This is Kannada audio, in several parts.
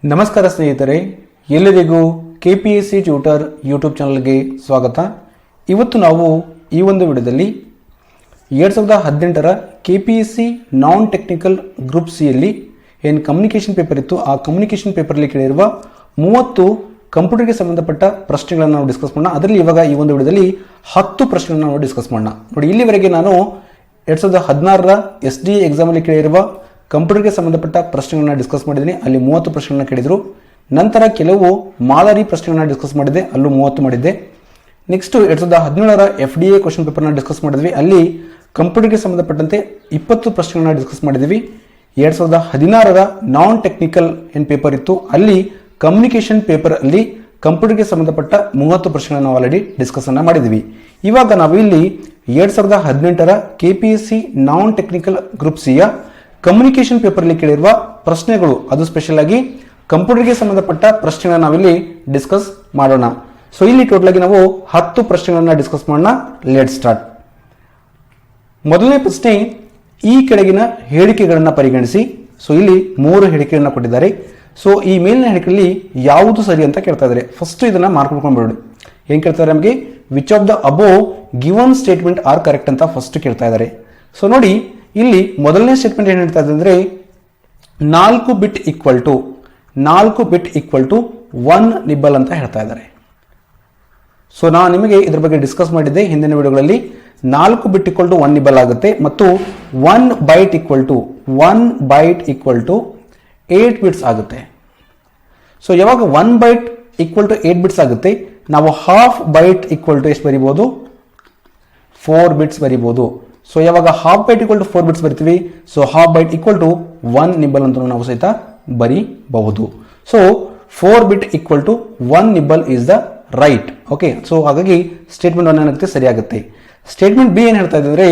ನಮಸ್ಕಾರ ಸ್ನೇಹಿತರೆ, ಎಲ್ಲರಿಗೂ KPSC ಟ್ಯೂಟರ್ ಯೂಟ್ಯೂಬ್ ಚಾನಲ್ಗೆ ಸ್ವಾಗತ. ಇವತ್ತು ನಾವು ಈ ಒಂದು ವಿಡಿಯೋದಲ್ಲಿ 2018ರ KPSC ನಾನ್ ಟೆಕ್ನಿಕಲ್ ಗ್ರೂಪ್ ಸಿಯಲ್ಲಿ ಏನು ಕಮ್ಯುನಿಕೇಷನ್ ಪೇಪರ್ ಇತ್ತು, ಆ ಕಮ್ಯುನಿಕೇಷನ್ ಪೇಪರಲ್ಲಿ ಕೇಳಿರುವ 30 ಕಂಪ್ಯೂಟರ್ಗೆ ಸಂಬಂಧಪಟ್ಟ ಪ್ರಶ್ನೆಗಳನ್ನು ನಾವು ಡಿಸ್ಕಸ್ ಮಾಡೋಣ. ಅದರಲ್ಲಿ ಇವಾಗ ಈ ಒಂದು ವಿಡಿಯೋದಲ್ಲಿ 10 ಪ್ರಶ್ನೆಗಳನ್ನು ನಾವು ಡಿಸ್ಕಸ್ ಮಾಡೋಣ. ನೋಡಿ, ಇಲ್ಲಿವರೆಗೆ ನಾನು 2016ರ SDA ಎಕ್ಸಾಮಲ್ಲಿ ಕೇಳಿರುವ ಕಂಪ್ಯೂಟರ್ಗೆ ಸಂಬಂಧಪಟ್ಟ ಪ್ರಶ್ನೆಗಳನ್ನ ಡಿಸ್ಕಸ್ ಮಾಡಿದ್ದೀನಿ. ಅಲ್ಲಿ 30 ಪ್ರಶ್ನೆಗಳನ್ನ ಕೇಳಿದ್ರು. ನಂತರ ಕೆಲವು ಮಾದರಿ ಪ್ರಶ್ನೆಗಳನ್ನ ಡಿಸ್ಕಸ್ ಮಾಡಿದ್ದೆ, ಅಲ್ಲೂ 30 ಮಾಡಿದ್ದೆ. ನೆಕ್ಸ್ಟ್ 2017ರ FDA ಕ್ವಶನ್ ಪೇಪರ್ನ ಡಿಸ್ಕಸ್ ಮಾಡಿದ್ವಿ. ಅಲ್ಲಿ ಕಂಪ್ಯೂಟರ್ಗೆ ಸಂಬಂಧಪಟ್ಟಂತೆ 20 ಪ್ರಶ್ನೆಗಳನ್ನ ಡಿಸ್ಕಸ್ ಮಾಡಿದ್ವಿ. 2016ರ ನಾನ್ ಟೆಕ್ನಿಕಲ್ ಏನು ಪೇಪರ್ ಇತ್ತು, ಅಲ್ಲಿ ಕಮ್ಯುನಿಕೇಷನ್ ಪೇಪರ್ ಅಲ್ಲಿ ಕಂಪ್ಯೂಟರ್ಗೆ ಸಂಬಂಧಪಟ್ಟ 30 ಪ್ರಶ್ನೆಗಳನ್ನ ನಾವು ಆಲ್ರೆಡಿ ಡಿಸ್ಕಸ್ ಅನ್ನ ಮಾಡಿದ್ವಿ. ಇವಾಗ ನಾವು ಇಲ್ಲಿ 2018ರ KPSC ನಾನ್ ಟೆಕ್ನಿಕಲ್ ಗ್ರೂಪ್ ಸಿಯ ಕಮ್ಯುನಿಕೇಷನ್ ಪೇಪರ್ ಅಲ್ಲಿ ಕೇಳಿರುವ ಪ್ರಶ್ನೆಗಳು, ಅದು ಸ್ಪೆಷಲ್ ಆಗಿ ಕಂಪ್ಯೂಟರ್ಗೆ ಸಂಬಂಧಪಟ್ಟ ಪ್ರಶ್ನೆಗಳನ್ನ ನಾವಿಲ್ಲಿ ಡಿಸ್ಕಸ್ ಮಾಡೋಣ. ಸೊ ಇಲ್ಲಿ ಟೋಟಲ್ ಆಗಿ ನಾವು 10 ಪ್ರಶ್ನೆಗಳನ್ನ ಡಿಸ್ಕಸ್ ಮಾಡೋಣ. Let start. ಮೊದಲನೇ ಪ್ರಶ್ನೆ, ಈ ಕೆಳಗಿನ ಹೇಳಿಕೆಗಳನ್ನ ಪರಿಗಣಿಸಿ. ಸೊ ಇಲ್ಲಿ 3 ಹೇಳಿಕೆಗಳನ್ನ ಕೊಟ್ಟಿದ್ದಾರೆ. ಸೊ ಈ ಮೇಲಿನ ಹೇಳಿಕೆಯಲ್ಲಿ ಯಾವುದು ಸರಿ ಅಂತ ಕೇಳ್ತಾ ಇದ್ದಾರೆ. ಫಸ್ಟ್ ಇದನ್ನ ಮಾರ್ಕ್ ಮಾಡ್ಕೊಂಡ್ಬಿಡಿ. ಏನ್ ಕೇಳ್ತಾರೆ ನಮಗೆ, which of the above given statement are correct ಅಂತ ಫಸ್ಟ್ ಕೇಳ್ತಾ ಇದ್ದಾರೆ. ಸೊ ನೋಡಿ, ಇಲ್ಲಿ ಮೊದಲನೇ ಸ್ಟೇಟ್ಮೆಂಟ್ ಏನ್ ಹೇಳ್ತಾ ಇದೆ ಅಂದ್ರೆ 4 ಬಿಟ್ ಈಕ್ವಲ್ ಟು 1 ನಿಬ್ಬಲ್ ಅಂತ ಹೇಳ್ತಾ ಇದ್ದಾರೆ. ಸೊ ನಾನು ನಿಮಗೆ ಇದ್ರ ಬಗ್ಗೆ ಡಿಸ್ಕಸ್ ಮಾಡಿದ್ದೆ ಹಿಂದಿನ ವಿಡಿಯೋಗಳಲ್ಲಿ. 4 ಬಿಟ್ ಈಕ್ವಲ್ ಟು 1 ನಿಬ್ಬಲ್ ಆಗುತ್ತೆ ಮತ್ತು 1 ಬೈಟ್ ಈಕ್ವಲ್ ಟು 8 ಬಿಟ್ಸ್ ಆಗುತ್ತೆ. ಸೊ ಯಾವಾಗ 1 ಬೈಟ್ ಈಕ್ವಲ್ ಟು 8 ಬಿಟ್ಸ್ ಆಗುತ್ತೆ, ನಾವು ಹಾಫ್ ಬೈಟ್ ಈಕ್ವಲ್ ಟು ಎಷ್ಟು ಬರಿಬಹುದು, 4 ಬಿಟ್ಸ್ ಬರಿಬಹುದು. ಸೊ ಯಾವಾಗ half byte equal to 4 bits ಬರ್ತೀವಿ, so half byte equal to 1 nibble ಅಂತ ನಾವು ಸಹಿತ ಬರಿಬಹುದು. So 4 bit equal to 1 nibble is the right. Okay, so ಹಾಗಾಗಿ ಸ್ಟೇಟ್ಮೆಂಟ್ 1 ಏನಾಗುತ್ತೆ, ಸರಿಯಾಗುತ್ತೆ. ಸ್ಟೇಟ್ಮೆಂಟ್ ಬಿ ಏನ್ ಹೇಳ್ತಾ ಇದೆ ಅಂದ್ರೆ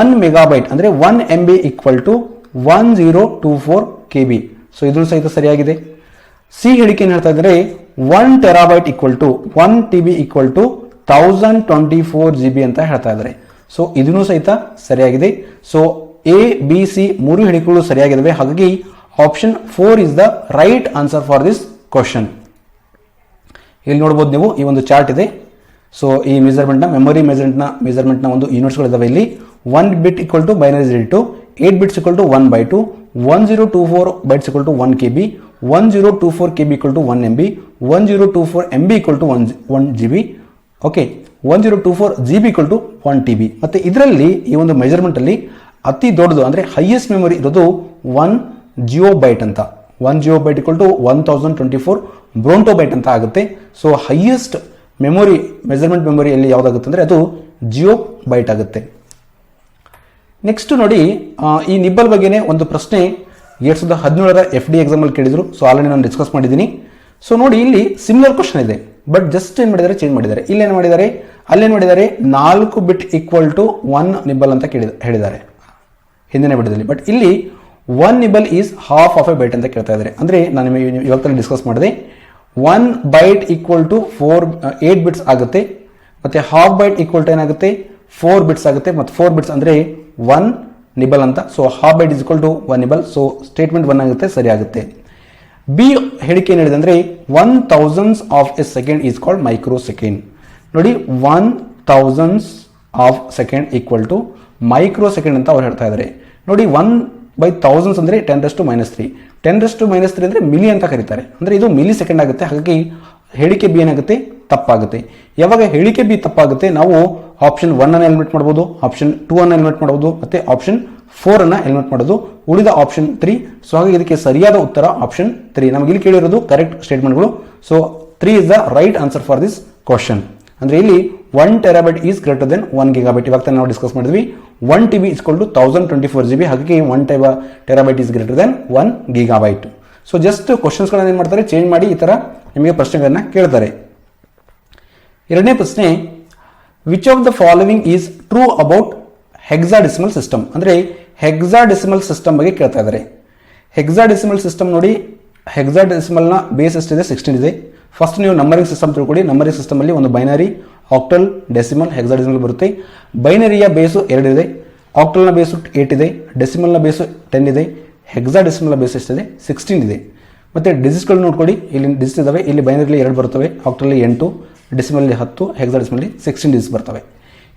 1 ಮೆಗಾಬೈಟ್ ಅಂದ್ರೆ 1 MB equal to 1024 KB. So ಇದು ಸಹಿತ ಸರಿಯಾಗಿದೆ. ಸಿ ಹೇಳಿಕೆ ಏನ್ ಹೇಳ್ತಾ ಇದ್ದಾರೆ 1 terabyte equal to 1 TB equal to 1024 GB ಅಂತ ಹೇಳ್ತಾ ಇದ್ದಾರೆ. ಸೊ ಇದನ್ನು ಸಹಿತ ಸರಿಯಾಗಿದೆ. ಸೊ ಎ ಬಿ ಸಿ 3 ಹೇಳಿಕೆಗಳು ಸರಿಯಾಗಿದ್ದಾವೆ. ಹಾಗಾಗಿ option 4 is the right answer for this question. ಇಲ್ಲಿ ನೋಡಬಹುದು ನೀವು, ಈ ಒಂದು ಚಾರ್ಟ್ ಇದೆ. ಸೊ ಈ ಮೆಜರ್ಮೆಂಟ್ ನ ಮೆಮೊರಿ ಮೆಜರ್ಮೆಂಟ್ ನ ಒಂದು ಯೂನಿಟ್ಸ್ಗಳು ಇದಾವೆ. ಇಲ್ಲಿ 1 bit equal to binary 0 8 bits equal to 1/2, 1024 bytes equal to 1 KB, 1024 KB equal to 1 MB, 1024 MB equal to 1 GB. Okay, 1024 GB equal to 1 TB. ಮತ್ತೆ ಇದರಲ್ಲಿ ಈ ಒಂದು ಮೆಜರ್ಮೆಂಟ್ ಅಲ್ಲಿ ಅತಿ ದೊಡ್ಡದು ಅಂದ್ರೆ ಹೈಯೆಸ್ಟ್ ಮೆಮೊರಿ ಇರೋದು 1 ಜಿಯೋಬೈಟ್ ಅಂತ. 1 ಜಿಯೋಬೈಟ್ ಈಕ್ವಲ್ ಟು 1024 ಬ್ರೋಂಟೋಬೈಟ್ ಅಂತ ಆಗುತ್ತೆ. So highest memory measurement memory ಎಲ್ಲಿ ಯಾವ್ದಾಗುತ್ತೆ ಅಂದ್ರೆ ಅದು ಜಿಯೋಬೈಟ್ ಆಗುತ್ತೆ. ನೆಕ್ಸ್ಟ್ ನೋಡಿ, ಈ ನಿಬ್ಬಲ್ ಬಗ್ಗೆನೇ ಒಂದು ಪ್ರಶ್ನೆ 2017ರ FDA ಎಕ್ಸಾಮ್ ಅಲ್ಲಿ ಕೇಳಿದ್ರು. ಸೊ ಆಲ್ರೆಡಿ ನಾನು ಡಿಸ್ಕಸ್ ಮಾಡಿದ್ದೀನಿ. ಸೊ ನೋಡಿ, ಇಲ್ಲಿ ಸಿಮಿಲರ್ ಕ್ವಶನ್ ಇದೆ, ಬಟ್ ಜಸ್ಟ್ ಏನ್ ಮಾಡಿದ್ದಾರೆ, ಚೇಂಜ್ ಮಾಡಿದ್ದಾರೆ. ಇಲ್ಲೇನ್ ಮಾಡಿದ್ದಾರೆ, ಅಲ್ಲೇನ್ ಮಾಡಿದ್ದಾರೆ 4 ಬಿಟ್ ಈಕ್ವಲ್ ಟು 1 ನಿಬ್ಬಲ್ ಅಂತ ಹೇಳಿದ್ದಾರೆ ಹಿಂದಿನ ವಿಡಿಯೋದಲ್ಲಿ. ಬಟ್ ಇಲ್ಲಿ 1 nibble is half of a byte ಅಂತ ಕೇಳ್ತಾ ಇದ್ದಾರೆ. ಅಂದ್ರೆ ನಾನು ನಿಮಗೆ ಇವಾಗ ಡಿಸ್ಕಸ್ ಮಾಡಿದೆ, 1 ಬೈಟ್ ಈಕ್ವಲ್ ಟು 8 ಬಿಟ್ಸ್ ಆಗುತ್ತೆ. ಮತ್ತೆ ಹಾಫ್ ಬೈಟ್ ಈಕ್ವಲ್ ಟು ಏನಾಗುತ್ತೆ, 4 ಬಿಟ್ಸ್ ಆಗುತ್ತೆ. ಮತ್ತೆ 4 ಬಿಟ್ಸ್ ಅಂದ್ರೆ 1 ನಿಬಲ್ ಅಂತ. So half byte is equal to 1 nibble. So statement 1 ಆಗುತ್ತೆ, ಸರಿ ಆಗುತ್ತೆ. ಬಿ ಹೇಳಿಕೆ ಏನ್ ಹೇಳಿದೆ ಅಂದ್ರೆ 1000 of a second is called microsecond. ನೋಡಿ, 1000 of second equal to microsecond ಅಂತ ಅವ್ರು ಹೇಳ್ತಾ ಇದ್ದಾರೆ. ನೋಡಿ, 1/1000 ಅಂದ್ರೆ 10⁻³ 10⁻³ ಅಂದ್ರೆ ಮಿಲಿ ಅಂತ ಕರೀತಾರೆ. ಅಂದ್ರೆ ಇದು ಮಿಲಿ ಸೆಕೆಂಡ್ ಆಗುತ್ತೆ. ಹಾಗಾಗಿ ಹೇಳಿಕೆ ಬಿ ಏನಾಗುತ್ತೆ, ತಪ್ಪಾಗುತ್ತೆ. ಯಾವಾಗ ಹೇಳಿಕೆ ಬಿ ತಪ್ಪಾಗುತ್ತೆ, ನಾವು ಆಪ್ಷನ್ 1 ಅನ್ನು ಎಲಿಮಿನೇಟ್ ಮಾಡಬಹುದು, ಆಪ್ಷನ್ 2 ಅನ್ನು ಎಲಿಮಿನೇಟ್ ಮಾಡಬಹುದು, ಮತ್ತೆ ಆಪ್ಷನ್ 4 ಅನ್ನ ಎಲಿಮಿನೇಟ್ ಮಾಡೋದು, ಉಳಿದ ಆಪ್ಷನ್ 3. ಸೊ ಹಾಗಾಗಿ ಇದಕ್ಕೆ ಸರಿಯಾದ ಉತ್ತರ ಆಪ್ಷನ್ 3. ನಮಗೆ ಇಲ್ಲಿ ಕೇಳಿರೋದು ಕರೆಕ್ಟ್ ಸ್ಟೇಟ್ಮೆಂಟ್ಗಳು. So 3 is the right answer for this question. ಅಂದ್ರೆ ಇಲ್ಲಿ 1 terabyte is greater than 1 gigabyte. ಇವಾಗ ನಾವು ಡಿಸ್ಕಸ್ ಮಾಡಿದ್ವಿ. 1 TB is equal to 1024 GB. ಹಾಗಾಗಿ 1 terabyte is greater than 1 gigabyte. So just questions ಗಳನ್ನ ಏನ್ ಮಾಡ್ತಾರೆ, ಚೇಂಜ್ ಮಾಡಿ ಈ ತರ ನಿಮಗೆ ಪ್ರಶ್ನೆಗಳನ್ನ ಕೇಳ್ತಾರೆ. ಎರಡನೇ ಪ್ರಶ್ನೆ, which of the following is true about hexadecimal system. ಅಂದ್ರೆ ಹೆಕ್ಸಾಡೆಸಿಮಲ್ ಸಿಸ್ಟಮ್ ಬಗ್ಗೆ ಕೇಳ್ತಾ ಇದ್ದಾರೆ. ಹೆಕ್ಸಾಡೆಸಿಮಲ್ ಸಿಸ್ಟಮ್ ನೋಡಿ, ಹೆಕ್ಸಾಡೆಸಿಮಲ್ ನ ಬೇಸ್ ಎಷ್ಟಿದೆ, 16 ಇದೆ. ಫಸ್ಟ್ ನೀವು ನಂಬರಿಂಗ್ ಸಿಸ್ಟಮ್ ತಿಳ್ಕೊಳ್ಳಿ. ನಂಬರಿಂಗ್ ಸಿಸ್ಟಮ್ ಅಲ್ಲಿ ಒಂದು ಬೈನರಿ, ಆಕ್ಟಲ್, ಡೆಸಿಮಲ್, ಹೆಕ್ಸಾಡೆಸಿಮಲ್ ಬರುತ್ತೆ. ಬೈನರಿಯ ಬೇಸು 2 ಇದೆ, ಆಕ್ಟಲ್ ನ ಬೇಸು 8 ಇದೆ, ಡೆಸಿಮಲ್ ನ ಬೇಸು 10 ಇದೆ, ಹೆಕ್ಸಾಡೆಸಿಮಲ್ ಬೇಸ್ ಎಷ್ಟಿದೆ, 16 ಇದೆ. ಮತ್ತು ಡಿಜಿಟ್ಸ್ಗಳು ನೋಡ್ಕೊಳ್ಳಿ, ಇಲ್ಲಿ ಡಿಜಿಟ್ ಇದಾವೆ, ಇಲ್ಲಿ ಬೈನರಿಲಿ 2 ಬರ್ತವೆ, ಆಕ್ಟಲಲ್ಲಿ 8, ಡೆಸಿಮಲ್ಲಿ 10, ಹೆಕ್ಸಾಡೆಸಿಮಲ್ಲಿ 16 ಡಿಜಿಟ್ಸ್ ಬರ್ತವೆ.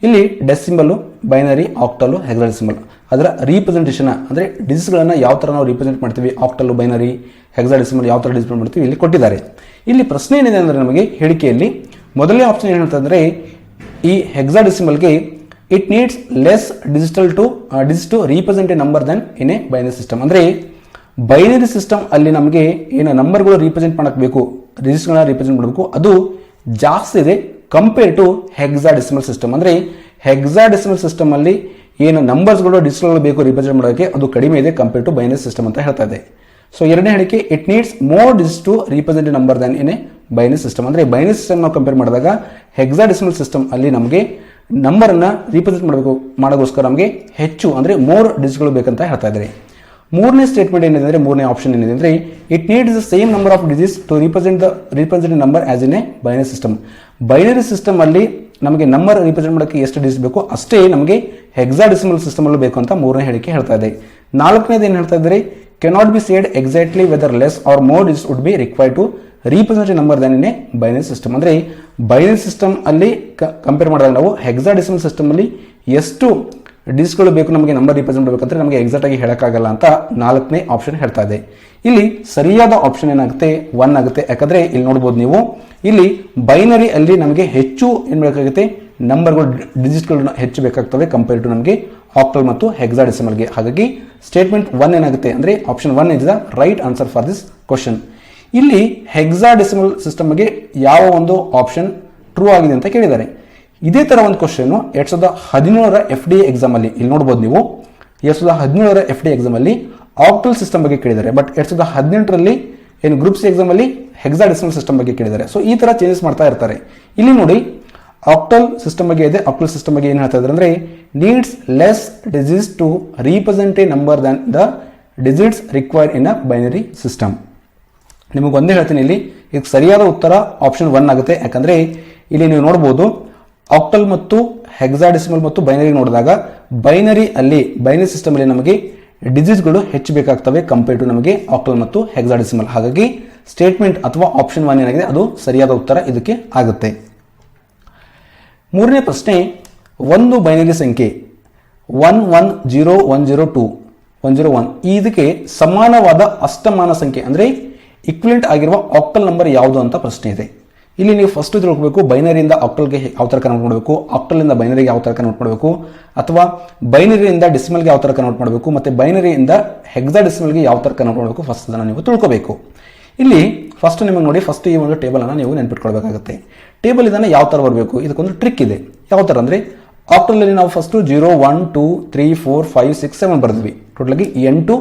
ಇಲ್ಲಿ ಡೆಸಿಮಲ್ಲು, ಬೈನರಿ, ಆಕ್ಟಲು, ಹೆಕ್ಸಾಡೆಸಿಮಲ್ ಅದರ ರೀಪ್ರೆಸೆಂಟೇಷನ್ ಅಂದರೆ ಡಿಜಿಟ್ಸ್ಗಳನ್ನು ಯಾವ ಥರ ನಾವು ರೀಪ್ರೆಸೆಂಟ್ ಮಾಡ್ತೀವಿ, ಆಕ್ಟಲು, ಬೈನರಿ, ಹೆಕ್ಸಾಡೆಸಿಮಲ್ ಯಾವ ಥರ ಡಿಸ್ಪ್ಲೇ ಮಾಡ್ತೀವಿ ಇಲ್ಲಿ ಕೊಟ್ಟಿದ್ದಾರೆ. ಇಲ್ಲಿ ಪ್ರಶ್ನೆ ಏನಿದೆ ಅಂದರೆ ನಮಗೆ ಹೇಳಿಕೆಯಲ್ಲಿ ಮೊದಲನೇ ಆಪ್ಷನ್ ಏನು ಹೇಳ್ತಂದರೆ ಈ ಹೆಕ್ಸಾಡೆಸಿಮಲ್ಗೆ it needs less digits to represent a number than in a binary system. ಅಂದರೆ ಬೈನರಿ ಸಿಸ್ಟಮ್ ಅಲ್ಲಿ ನಮಗೆ ಏನು ನಂಬರ್ಗಳು ರೀಪ್ರೆಸೆಂಟ್ ಮಾಡಬೇಕು, ಡಿಜಿಟ್ಸ್ಗಳನ್ನ ರೀಪ್ರೆಸೆಂಟ್ ಮಾಡಬೇಕು, ಅದು ಜಾಸ್ತಿ ಇದೆ ಕಂಪೇರ್ ಟು ಹೆಕ್ಸಾಡೆಸಿಮಲ್ ಸಿಸ್ಟಮ್. ಅಂದರೆ ಹೆಕ್ಸಾಡೆಸಿಮಲ್ ಸಿಸ್ಟಮ್ ಅಲ್ಲಿ ಏನು ನಂಬರ್ಸ್ಗಳು ಡಿಜಿಟ್ಸ್ಗಳು ಬೇಕು ರೀಪ್ರೆಸೆಂಟ್ ಮಾಡೋಕ್ಕೆ ಅದು ಕಡಿಮೆ ಇದೆ ಕಂಪೇರ್ ಟು ಬೈನರಿ ಸಿಸ್ಟಮ್ ಅಂತ ಹೇಳ್ತಾ ಇದೆ. ಸೊ ಎರಡನೇ ಹೇಳಿಕೆ it needs more digits to represent number than in a binary system. ಅಂದರೆ ಬೈನರಿ ಸಿಸ್ಟಮ್ ನಾವು ಕಂಪೇರ್ ಮಾಡಿದಾಗ ಹೆಕ್ಸಾಡೆಸಿಮಲ್ ಸಿಸ್ಟಮ್ ಅಲ್ಲಿ ನಮಗೆ ನಂಬರನ್ನು ರೀಪ್ರೆಸೆಂಟ್ ಮಾಡೋಕ್ಕೋಸ್ಕರ ನಮಗೆ ಹೆಚ್ಚು ಅಂದರೆ ಮೋರ್ ಡಿಜಿಟ್ಗಳು ಬೇಕಂತ ಹೇಳ್ತಾ ಇದ್ದಾರೆ. ಮೂರನೇ ಸ್ಟೇಟ್ಮೆಂಟ್ ಏನಿದೆ ಅಂದರೆ ಮೂರನೇ ಆಪ್ಷನ್ ಏನಿದೆ ಅಂದರೆ it needs the same number of digits to represent number as in a binary system. Binary system ಅಲ್ಲಿ ನಮಗೆ ನಂಬರ್ ರೀಪ್ರೆಸೆಂಟ್ ಮಾಡೋಕ್ಕೆ ಎಷ್ಟು ಡಿಜಿಟ್ಸ್ ಬೇಕು ಅಷ್ಟೇ ನಮಗೆ ಹೆಕ್ಸಾಡೆಸಿಮಲ್ ಸಿಸ್ಟಮ್ ಅಲ್ಲೂ ಬೇಕು ಅಂತ ಮೂರನೇ ಹೇಳಿಕೆ ಹೇಳ್ತಾ ಇದೆ. ನಾಲ್ಕನೇದು ಏನು ಹೇಳ್ತಾ ಇದ್ದಾರೆ cannot be said exactly whether less or more digits would be required to represent number than in a binary system. ಅಂದರೆ ಬೈನರಿ ಸಿಸ್ಟಮ್ ಅಲ್ಲಿ ಕಂಪೇರ್ ಮಾಡಿದಾಗ ನಾವು ಹೆಕ್ಸಾಡೆಸಿಮಲ್ ಸಿಸ್ಟಮ್ ಅಲ್ಲಿ ಎಷ್ಟು ಡಿಜಿಟ್ಸ್ಗಳು ಬೇಕು ನಮಗೆ ನಂಬರ್ ರೀಪ್ರೆಸೆಂಟ್ ಮಾಡಬೇಕಂದ್ರೆ ನಮಗೆ ಎಕ್ಸಾಕ್ಟ್ ಆಗಿ ಹೇಳಕ್ಕಾಗಲ್ಲ ಅಂತ ನಾಲ್ಕನೇ ಆಪ್ಷನ್ ಹೇಳ್ತಾ ಇದೆ. ಇಲ್ಲಿ ಸರಿಯಾದ ಆಪ್ಷನ್ ಏನಾಗುತ್ತೆ 1 ಆಗುತ್ತೆ. ಯಾಕಂದ್ರೆ ಇಲ್ಲಿ ನೋಡ್ಬೋದು ನೀವು ಇಲ್ಲಿ ಬೈನರಿ ಅಲ್ಲಿ ನಮಗೆ ಹೆಚ್ಚು ಏನು ಬೇಕಾಗುತ್ತೆ ನಂಬರ್ಗಳು ಡಿಜಿಟ್ಗಳು ಹೆಚ್ಚು ಬೇಕಾಗ್ತವೆ ಕಂಪೇರ್ ಟು ನಮಗೆ ಆಕ್ಟಲ್ ಮತ್ತು ಹೆಕ್ಸಾಡೆಸಿಮಲ್ಗೆ. ಹಾಗಾಗಿ ಸ್ಟೇಟ್ಮೆಂಟ್ 1 ಏನಾಗುತ್ತೆ ಅಂದರೆ option 1 is the right answer for this question. ಇಲ್ಲಿ ಹೆಕ್ಸಾಡೆಸಿಮಲ್ ಸಿಸ್ಟಮ್ಗೆ ಯಾವ ಒಂದು ಆಪ್ಷನ್ ಟ್ರೂ ಆಗಿದೆ ಅಂತ ಕೇಳಿದ್ದಾರೆ. ಇದೇ ತರ ಒಂದು ಕ್ವಶನ್ 2017 FDA ಎಕ್ಸಾಮ್ ಅಲ್ಲಿ ಇಲ್ಲಿ ನೋಡಬಹುದು ನೀವು 2017 FDA ಎಕ್ಸಾಮ್ ಅಲ್ಲಿ ಆಕ್ಟಲ್ ಸಿಸ್ಟಮ್ ಬಗ್ಗೆ ಕೇಳಿದ್ದಾರೆ. ಬಟ್ 2018ರಲ್ಲಿ ಏನು ಗ್ರೂಪ್ ಸಿ ಎಕ್ಸಾಮ್ ಅಲ್ಲಿ ಹೆಕ್ಸಾಡೆಸಿಮಲ್ ಸಿಸ್ಟಮ್ ಬಗ್ಗೆ ಕೇಳಿದ್ದಾರೆ. ಸೊ ಈ ತರ ಚೇಂಜಸ್ ಮಾಡ್ತಾ ಇರ್ತಾರೆ. ಇಲ್ಲಿ ನೋಡಿ ಆಕ್ಟಲ್ ಸಿಸ್ಟಮ್ ಬಗ್ಗೆ ಇದೆ. ಆಕ್ಟಲ್ ಸಿಸ್ಟಮ್ ಬಗ್ಗೆ ಏನು ಹೇಳ್ತಾ ಇದ್ದಾರೆ ಅಂದ್ರೆ needs less digits to represent a number than the digits required in a binary system. ನಿಮಗೆ ಒಂದೇ ಹೇಳ್ತೀನಿ, ಇಲ್ಲಿ ಇದಕ್ಕೆ ಸರಿಯಾದ ಉತ್ತರ ಆಪ್ಷನ್ 1 ಆಗುತ್ತೆ. ಯಾಕಂದ್ರೆ ಇಲ್ಲಿ ನೀವು ನೋಡಬಹುದು ಆಕ್ಟಲ್ ಮತ್ತು ಹೆಕ್ಸಾಡೆಸಿಮಲ್ ಮತ್ತು ಬೈನರಿ ನೋಡಿದಾಗ ಬೈನರಿ ಸಿಸ್ಟಮ್ ಅಲ್ಲಿ ನಮಗೆ ಡಿಜಿಟ್ಸ್ಗಳು ಹೆಚ್ಚು ಬೇಕಾಗ್ತವೆ ಕಂಪೇರ್ ಟು ನಮಗೆ ಆಕ್ಟಲ್ ಮತ್ತು ಹೆಕ್ಸಾಡೆಸಿಮಲ್. ಹಾಗಾಗಿ ಸ್ಟೇಟ್ಮೆಂಟ್ ಅಥವಾ ಆಪ್ಷನ್ 1 ಏನಾಗಿದೆ ಅದು ಸರಿಯಾದ ಉತ್ತರ ಇದಕ್ಕೆ ಆಗುತ್ತೆ. ಮೂರನೇ ಪ್ರಶ್ನೆ, ಒಂದು ಬೈನರಿ ಸಂಖ್ಯೆ 110102 ಇದಕ್ಕೆ ಸಮಾನವಾದ ಅಷ್ಟಮಾನ ಸಂಖ್ಯೆ ಅಂದರೆ ಇಕ್ವಿಲೆಂಟ್ ಆಗಿರುವ ಆಕ್ಟಲ್ ನಂಬರ್ ಯಾವುದು ಅಂತ ಪ್ರಶ್ನೆ ಇದೆ. ಇಲ್ಲಿ ನೀವು ಫಸ್ಟ್ ತಿಳ್ಕೊಬೇಕು ಬೈನರಿಯಿಂದ ಆಕ್ಟಲ್ಗೆ ಯಾವ ತರ ಕನ್ವರ್ಟ್ ಮಾಡಬೇಕು, ಆಕ್ಟಲಿಂದ ಬೈನರಿಗೆ ಯಾವ ತರ ಕನ್ವರ್ಟ್ ಮಾಡಬೇಕು, ಅಥವಾ ಬೈನರಿಯಿಂದ ಡೆಸಿಮಲ್ಗೆ ಯಾವ ತರ ಕನ್ವರ್ಟ್ ಮಾಡಬೇಕು, ಮತ್ತೆ ಬೈನರಿಯಿಂದ ಹೆಕ್ಸಾಡೆಸಿಮಲ್ಗೆ ಯಾವ ತರ ಕನ್ವರ್ಟ್ ಮಾಡಬೇಕು ಫಸ್ಟ್ ಅದನ್ನು ನೀವು ತಿಳ್ಕೋಬೇಕು. ಇಲ್ಲಿ ಫಸ್ಟ್ ನಿಮಗೆ ನೋಡಿ, ಫಸ್ಟ್ ಈ ಒಂದು ಟೇಬಲ್ ಅನ್ನು ನೀವು ನೆನ್ಪಿಟ್ಕೊಳ್ಬೇಕಾಗುತ್ತೆ. ಟೇಬಲ್ ಇದನ್ನು ಯಾವ ತರ ಬರಬೇಕು, ಇದಕ್ಕೊಂದು ಟ್ರಿಕ್ ಇದೆ. ಯಾವ ತರ ಅಂದ್ರೆ ಆಕ್ಟಲ್ ಅಲ್ಲಿ ನಾವು ಫಸ್ಟ್ 0 1 2 3 4 5 6 7 ಬರ್ದ್ವಿ. ಟೋಟಲ್ ಆಗಿ 8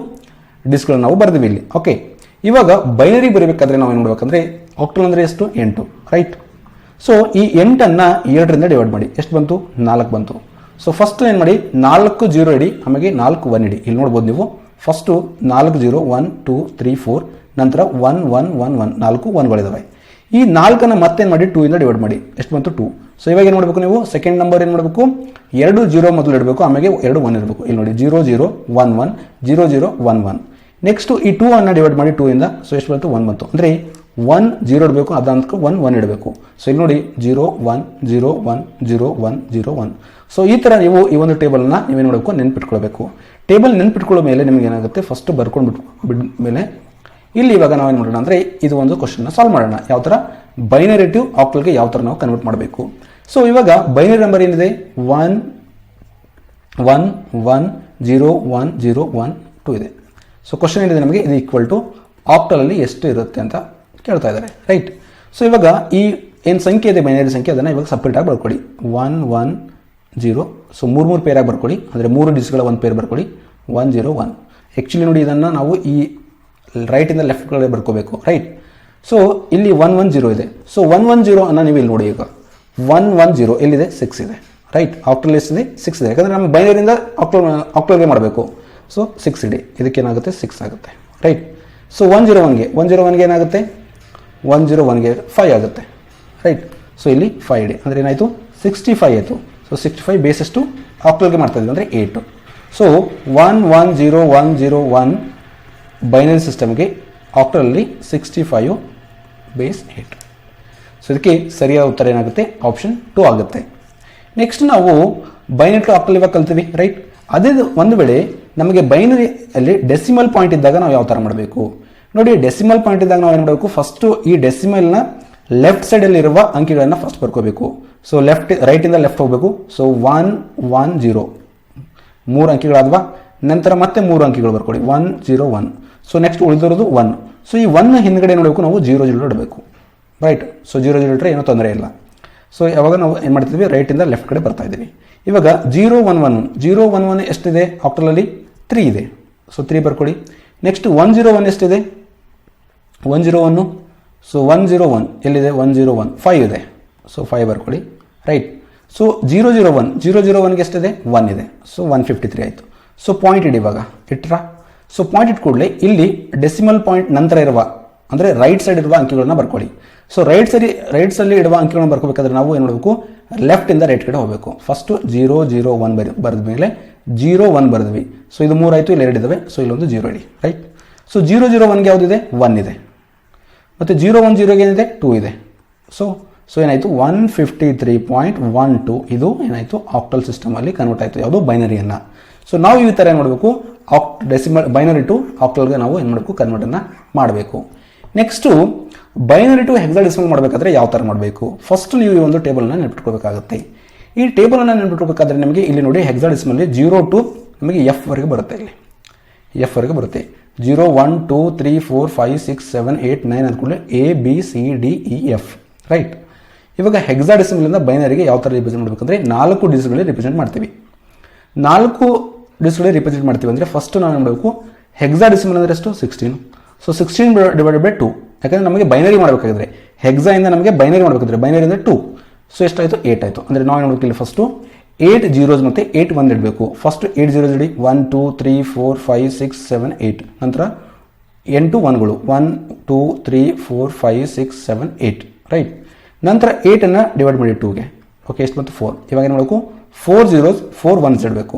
ಡಿಸ್ಕ್ಗಳನ್ನು ನಾವು ಬರ್ದ್ವಿ ಇಲ್ಲಿ. ಓಕೆ, ಇವಾಗ ಬೈನರಿ ಬರೀಬೇಕಾದ್ರೆ ನಾವು ಏನು ಮಾಡಬೇಕಂದ್ರೆ ಆಕ್ಟಲ್ ಅಂದ್ರೆ ಎಷ್ಟು 8, ರೈಟ್. ಸೊ ಈ 8ಅನ್ನ 7ರಿಂದ ಡಿವೈಡ್ ಮಾಡಿ ಎಷ್ಟು ಬಂತು 4 ಬಂತು. ಸೊ ಫಸ್ಟ್ ಏನು ಮಾಡಿ 4 0 ಇಡಿ, ಆಮೇಲೆ 4 1 ಇಡಿ. ಇಲ್ಲಿ ನೋಡ್ಬೋದು ನೀವು ಫಸ್ಟ್ 4 0 1 2 3 4 ನಂತರ 1 1 1 1 4 1ಗಳಿದಾವೆ. ಈ 4ಅನ್ನ ಮತ್ತೇನು ಮಾಡಿ 2 ಇಂದ ಡಿವೈಡ್ ಮಾಡಿ ಎಷ್ಟು ಬಂತು 2. ಸೊ ಇವಾಗ ಏನು ಮಾಡಬೇಕು ನೀವು ಸೆಕೆಂಡ್ ನಂಬರ್ ಏನು ಮಾಡಬೇಕು 2 0 ಮೊದಲು ಇಡಬೇಕು, ಆಮೇಲೆ 2 1 ಇರಬೇಕು. ಇಲ್ಲಿ ನೋಡಿ 0 0 1 1 0 0 1 1. ನೆಕ್ಸ್ಟ್ ಈ 2 ಅನ್ನ ಡಿವೈಡ್ ಮಾಡಿ 2 ಇಂದ. ಸೊ ಎಷ್ಟು ಬಂತು 1 ಬಂತು. ಅಂದರೆ 1 0 ಇಡಬೇಕು, ಅದಂತ 1 1 ಇಡಬೇಕು. ಸೊ ಇಲ್ಲಿ ನೋಡಿ 0 1 0 1 0 1 0 1. ಸೊ ಈ ತರ ನೀವು ಈ ಒಂದು ಟೇಬಲ್ನ ನೀವೇನು ಮಾಡಬೇಕು ನೆನ್ಪಿಟ್ಕೊಳ್ಬೇಕು. ಟೇಬಲ್ ನೆನ್ಪಿಟ್ಕೊಳ್ಳೋ ಮೇಲೆ ನಿಮ್ಗೆ ಏನಾಗುತ್ತೆ ಫಸ್ಟ್ ಬರ್ಕೊಂಡು ಬಿಟ್ಮೇಲೆ ಇಲ್ಲಿ ಇವಾಗ ನಾವೇನು ಮಾಡೋಣ ಅಂದರೆ ಇದು ಒಂದು ಕ್ವಶನ್ನ ಸಾಲ್ವ್ ಮಾಡೋಣ. ಯಾವ ಥರ ಬೈನರಿ ಟು ಆಕ್ಟಲ್ಗೆ ಯಾವ ಥರ ನಾವು ಕನ್ವರ್ಟ್ ಮಾಡಬೇಕು. ಸೊ ಇವಾಗ ಬೈನರಿ ನಂಬರ್ ಏನಿದೆ 1 1 1 0 1 0 1 2 ಇದೆ. ಸೊ ಕ್ವಶನ್ ಏನಿದೆ ನಮಗೆ ಇದು ಈಕ್ವಲ್ ಟು ಆಕ್ಟಲಲ್ಲಿ ಎಷ್ಟು ಇರುತ್ತೆ ಅಂತ ಕೇಳ್ತಾ ಇದ್ದಾರೆ, ರೈಟ್. ಸೊ ಇವಾಗ ಈ ಏನು ಸಂಖ್ಯೆ ಇದೆ ಬೈನರಿ ಸಂಖ್ಯೆ ಅದನ್ನು ಇವಾಗ ಸಪ್ರೇಟಾಗಿ ಬರ್ಕೊಳ್ಳಿ. 1 1 0. ಸೊ 3 ಪೇರಾಗಿ ಬರ್ಕೊಳ್ಳಿ, ಅಂದರೆ 3 ಡಿಜಿಟ್ಗಳ ಒಂದು ಪೇರ್ ಬರ್ಕೊಳ್ಳಿ 1 0 1. ಆ್ಯಕ್ಚುಲಿ ನೋಡಿ ಇದನ್ನು ನಾವು ಈ ರೈಟಿಂದ ಲೆಫ್ಟ್ ಕಡೆ ಬರ್ಕೋಬೇಕು, ರೈಟ್. ಸೊ ಇಲ್ಲಿ 1 1 0 ಇದೆ. ಸೊ 1 1 0 ಅನ್ನು ನೀವು ಇಲ್ಲಿ ನೋಡಿ, ಈಗ 1 1 0 ಎಲ್ಲಿದೆ 6 ಇದೆ, ರೈಟ್. ಆಕ್ಟಲ್ ಎಷ್ಟಿದೆ 6 ಇದೆ, ಯಾಕಂದರೆ ನಮ್ಮ ಬೈನರಿಯಿಂದ ಆಕ್ಟಲ್ಗೆ ಮಾಡಬೇಕು. ಸೊ 6 ಇಡಿ, ಇದಕ್ಕೇನಾಗುತ್ತೆ 6 ಆಗುತ್ತೆ, ರೈಟ್. ಸೊ 101ಗೆ ಏನಾಗುತ್ತೆ 101ಗೆ 5 ಆಗುತ್ತೆ, ರೈಟ್. ಸೊ ಇಲ್ಲಿ 5 ಇಡಿ, ಅಂದರೆ ಏನಾಯಿತು 65 ಆಯಿತು. ಸೊ 65 ಬೇಸ್ ಎಷ್ಟು ಆಕ್ಟಲ್ಗೆ ಮಾಡ್ತಾ ಇದ್ದೀವಿ ಅಂದರೆ 8. ಸೊ 1 1 0 1 0 1 ಬೈನರಿ ಸಿಸ್ಟಮ್ಗೆ ಆಕ್ಟಲಲ್ಲಿ 65/8. ಸೊ ಇದಕ್ಕೆ ಸರಿಯಾದ ಉತ್ತರ ಏನಾಗುತ್ತೆ, ಆಪ್ಷನ್ 2 ಆಗುತ್ತೆ. ನೆಕ್ಸ್ಟ್ ನಾವು ಬೈನರಿ ಟು ಆಕ್ಟಲ್ ಇವಾಗ ಕಲ್ತೀವಿ, ರೈಟ್. ಅದೇ ಒಂದು ವೇಳೆ ನಮಗೆ ಬೈನರಿಯಲ್ಲಿ ಡೆಸಿಮಲ್ ಪಾಯಿಂಟ್ ಇದ್ದಾಗ ನಾವು ಯಾವ ಥರ ಮಾಡಬೇಕು ನೋಡಿ. ಡೆಸಿಮಲ್ ಪಾಯಿಂಟ್ ಇದ್ದಾಗ ನಾವು ಏನು ಮಾಡಬೇಕು, ಫಸ್ಟು ಈ ಡೆಸಿಮಲ್ನ ಲೆಫ್ಟ್ ಸೈಡಲ್ಲಿರುವ ಅಂಕಿಗಳನ್ನು ಫಸ್ಟ್ ಬರ್ಕೋಬೇಕು. ಸೊ ರೈಟಿಂದ ಲೆಫ್ಟ್ ಹೋಗಬೇಕು. ಸೊ 1 1 0 3 ಅಂಕಿಗಳಾದ್ವಾ, ನಂತರ ಮತ್ತೆ 3 ಅಂಕಿಗಳು ಬರ್ಕೊಳ್ಳಿ 1 0 1. ಸೊ ನೆಕ್ಸ್ಟ್ ಉಳಿದಿರೋದು 1. ಸೊ ಈ 1 ಹಿಂದ್ಗಡೆ ನೋಡಬೇಕು ನಾವು 0 0 ಇಡಬೇಕು, ರೈಟ್. ಸೊ 0 0 ಇಟ್ಟರೆ ಏನೂ ತೊಂದರೆ ಇಲ್ಲ. ಸೊ ಯಾವಾಗ ನಾವು ಏನು ಮಾಡ್ತಿದ್ವಿ, ರೈಟಿಂದ ಲೆಫ್ಟ್ ಕಡೆ ಬರ್ತಾ ಇದ್ದೀವಿ. ಇವಾಗ 0 1 1 0 1 1 ಎಷ್ಟಿದೆ ಆಕ್ಟಲಲ್ಲಿ 3 ಇದೆ. ಸೊ 3 ಬರ್ಕೊಳ್ಳಿ. ನೆಕ್ಸ್ಟ್ 1 0 1 ಎಷ್ಟಿದೆ 1 0 1. ಸೊ 1 0 1 ಎಲ್ಲಿದೆ 1 0 1 5 ಇದೆ. ಸೊ 5 ಬರ್ಕೊಳ್ಳಿ, ರೈಟ್. ಸೊ 0 0 1 0 0 1ಗೆ ಎಷ್ಟಿದೆ 1 ಇದೆ. ಸೊ 153 ಆಯಿತು. ಸೊ ಪಾಯಿಂಟ್ ಇಡಿ ಇವಾಗ ಇಟ್ರಾ. ಸೊ ಪಾಯಿಂಟ್ ಇಟ್ಟು ಕೂಡಲೇ ಇಲ್ಲಿ ಡೆಸಿಮಲ್ ಪಾಯಿಂಟ್ ನಂತರ ಇರುವ ಅಂದರೆ ರೈಟ್ ಸೈಡ್ ಇರುವ ಅಂಕಿಗಳನ್ನ ಬರ್ಕೊಳ್ಳಿ. ಸೊ ರೈಟ್ ಸೈಡಲ್ಲಿ ಇಡುವ ಅಂಕಿಗಳನ್ನ ಬರ್ಕೋಬೇಕಾದ್ರೆ ನಾವು ಏನು ಮಾಡಬೇಕು, ಲೆಫ್ಟಿಂದ ರೈಟ್ ಕಡೆ ಹೋಗಬೇಕು. ಫಸ್ಟು 0 0 1 ಬರೆದ ಮೇಲೆ 0 1 ಬರೆದ್ವಿ. ಸೊ ಇದು 3 ಆಯಿತು, ಇಲ್ಲಿ 2 ಇದ್ದಾವೆ. ಸೊ ಇಲ್ಲೊಂದು 0 ಇಡಿ, ರೈಟ್. ಸೊ 0 0 1ಗೆ ಯಾವುದಿದೆ 1 ಇದೆ, ಮತ್ತು 0 1 0ಗೆ ಏನಿದೆ 2 ಇದೆ. ಸೊ ಏನಾಯಿತು 153.12 ಇದು ಏನಾಯಿತು ಆಕ್ಟಲ್ ಸಿಸ್ಟಮಲ್ಲಿ ಕನ್ವರ್ಟ್ ಆಯಿತು, ಯಾವುದು ಬೈನರಿಯನ್ನು. ಸೊ ನಾವು ಈ ಥರ ಏನು ಮಾಡಬೇಕು, ಬೈನರಿ ಟು ಆಕ್ಟಲ್ಗೆ ನಾವು ಏನು ಮಾಡಬೇಕು, ಕನ್ವರ್ಟನ್ನು ಮಾಡಬೇಕು. ನೆಕ್ಸ್ಟು ಬೈನರಿ ಟು ಹೆಕ್ಸಾಡೆಸಿಮಲ್ ಮಾಡಬೇಕಾದ್ರೆ ಯಾವ ಥರ ಮಾಡಬೇಕು, ಫಸ್ಟ್ ನೀವು ಈ ಒಂದು ಟೇಬಲನ್ನು ನೆನಪಿಟ್ಕೋಬೇಕಾಗುತ್ತೆ. ಈ ಟೇಬಲನ್ನು ನೆನಪಿಟ್ಕೋಬೇಕಾದ್ರೆ ನಿಮಗೆ ಇಲ್ಲಿ ನೋಡಿ ಹೆಕ್ಸಾಡೆಸಿಮಲ್ಲಿ 0 to ನಮಗೆ ಎಫ್ವರೆಗೆ ಬರುತ್ತೆ. ಇಲ್ಲಿ ಎಫ್ವರೆಗೆ ಬರುತ್ತೆ. 0 1 2 3 4 5 6 7 8 9 ಅಂದ್ಕೊಂಡ್ರೆ ABCDEF, ರೈಟ್. ಇವಾಗ ಹೆಕ್ಸಾಡೆಸಿಮಲಿಂದ ಬೈನರಿಗೆ ಯಾವ ಥರ ರಿಪ್ರೆಸೆಂಟ್ ಮಾಡಬೇಕಂದ್ರೆ 4 ಡಿಜಿಟ್ಗಳಲ್ಲಿ ರಿಪ್ರೆಸೆಂಟ್ ಮಾಡ್ತೀವಿ. 4 ಡಿಜಿಟ್ಗಳಲ್ಲಿ ರಿಪ್ರೆಸೆಂಟ್ ಮಾಡ್ತೀವಿ ಅಂದರೆ ಫಸ್ಟ್ ನಾವು ಏನು ಮಾಡಬೇಕು, ಹೆಕ್ಸಾಡೆಸಿಮಲ್ ಅಂದರೆ ಎಷ್ಟು 16. ಸೊ 16 ಡಿವೈಡೆಡ್ ಬೈ 2, ಯಾಕಂದರೆ ನಮಗೆ ಬೈನರಿ ಮಾಡಬೇಕಾದ್ರೆ ಹೆಕ್ಸಾಯಿಂದ ನಮಗೆ ಬೈನರಿ ಮಾಡಬೇಕಾದ್ರೆ ಬೈನರಿಯಿಂದ 2. ಸೊ ಎಷ್ಟಾಯಿತು 8 ಆಯಿತು. ಅಂದರೆ ನಾವು ಏನು ಮಾಡಬೇಕು, ಇಲ್ಲಿ ಫಸ್ಟು 8 zeros ಮತ್ತು 8 1 ಇಡಬೇಕು. ಫಸ್ಟ್ 8 zeros ಇಡಿ 1 2 3 4 5 6 7 8. ನಂತರ 8 1ಗಳು 1 2 3 4 5 6 7 8, ರೈಟ್. ನಂತರ 8ಅನ್ನು ಡಿವೈಡ್ ಮಾಡಿ 2ಗೆ, ಓಕೆ. ಎಷ್ಟು ಬಂತು 4. ಇವಾಗ ಏನು ಮಾಡಬೇಕು, 4 zeros 4 1s ಇಡಬೇಕು.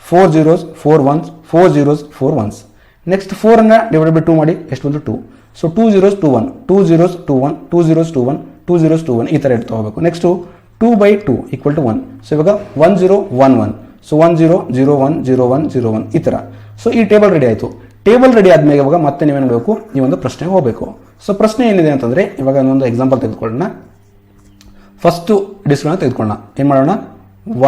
4 zeros 4 1s 4 zeros 4 1s. Next 4ಅನ್ನು ಡಿವೈಡ್ ಬೈ 2 ಮಾಡಿ, ಎಷ್ಟು ಬಂತು 2. So 2 zeros 2 1 2 zeros 2 1 2 zeros 2 1 2 zeros 2 1 ಈ ಥರ ಇಡ್ತಾ ಹೋಗಬೇಕು. Next 2 by 2 equal to 1. So ಇವಾಗ 1 0 1 1. ಸೊ 1 0 0 1 0 1 0 1 ಈ ಥರ. ಸೊ ಈ ಟೇಬಲ್ ರೆಡಿ ಆಯಿತು. ಟೇಬಲ್ ರೆಡಿ ಆದಮೇಲೆ ಇವಾಗ ಮತ್ತೆ ನೀವೇನು ಮಾಡಬೇಕು, ಈ ಒಂದು ಪ್ರಶ್ನೆಗೆ ಹೋಗಬೇಕು. ಸೊ ಪ್ರಶ್ನೆ ಏನಿದೆ ಅಂತಂದರೆ ಇವಾಗ ಒಂದು ಎಕ್ಸಾಂಪಲ್ ತೆಗೆದುಕೊಳ್ಳೋಣ. ಫಸ್ಟು ಡಿಸ್ಗಳನ್ನು ತೆಗೆದುಕೊಳ್ಳೋಣ. ಏನು ಮಾಡೋಣ,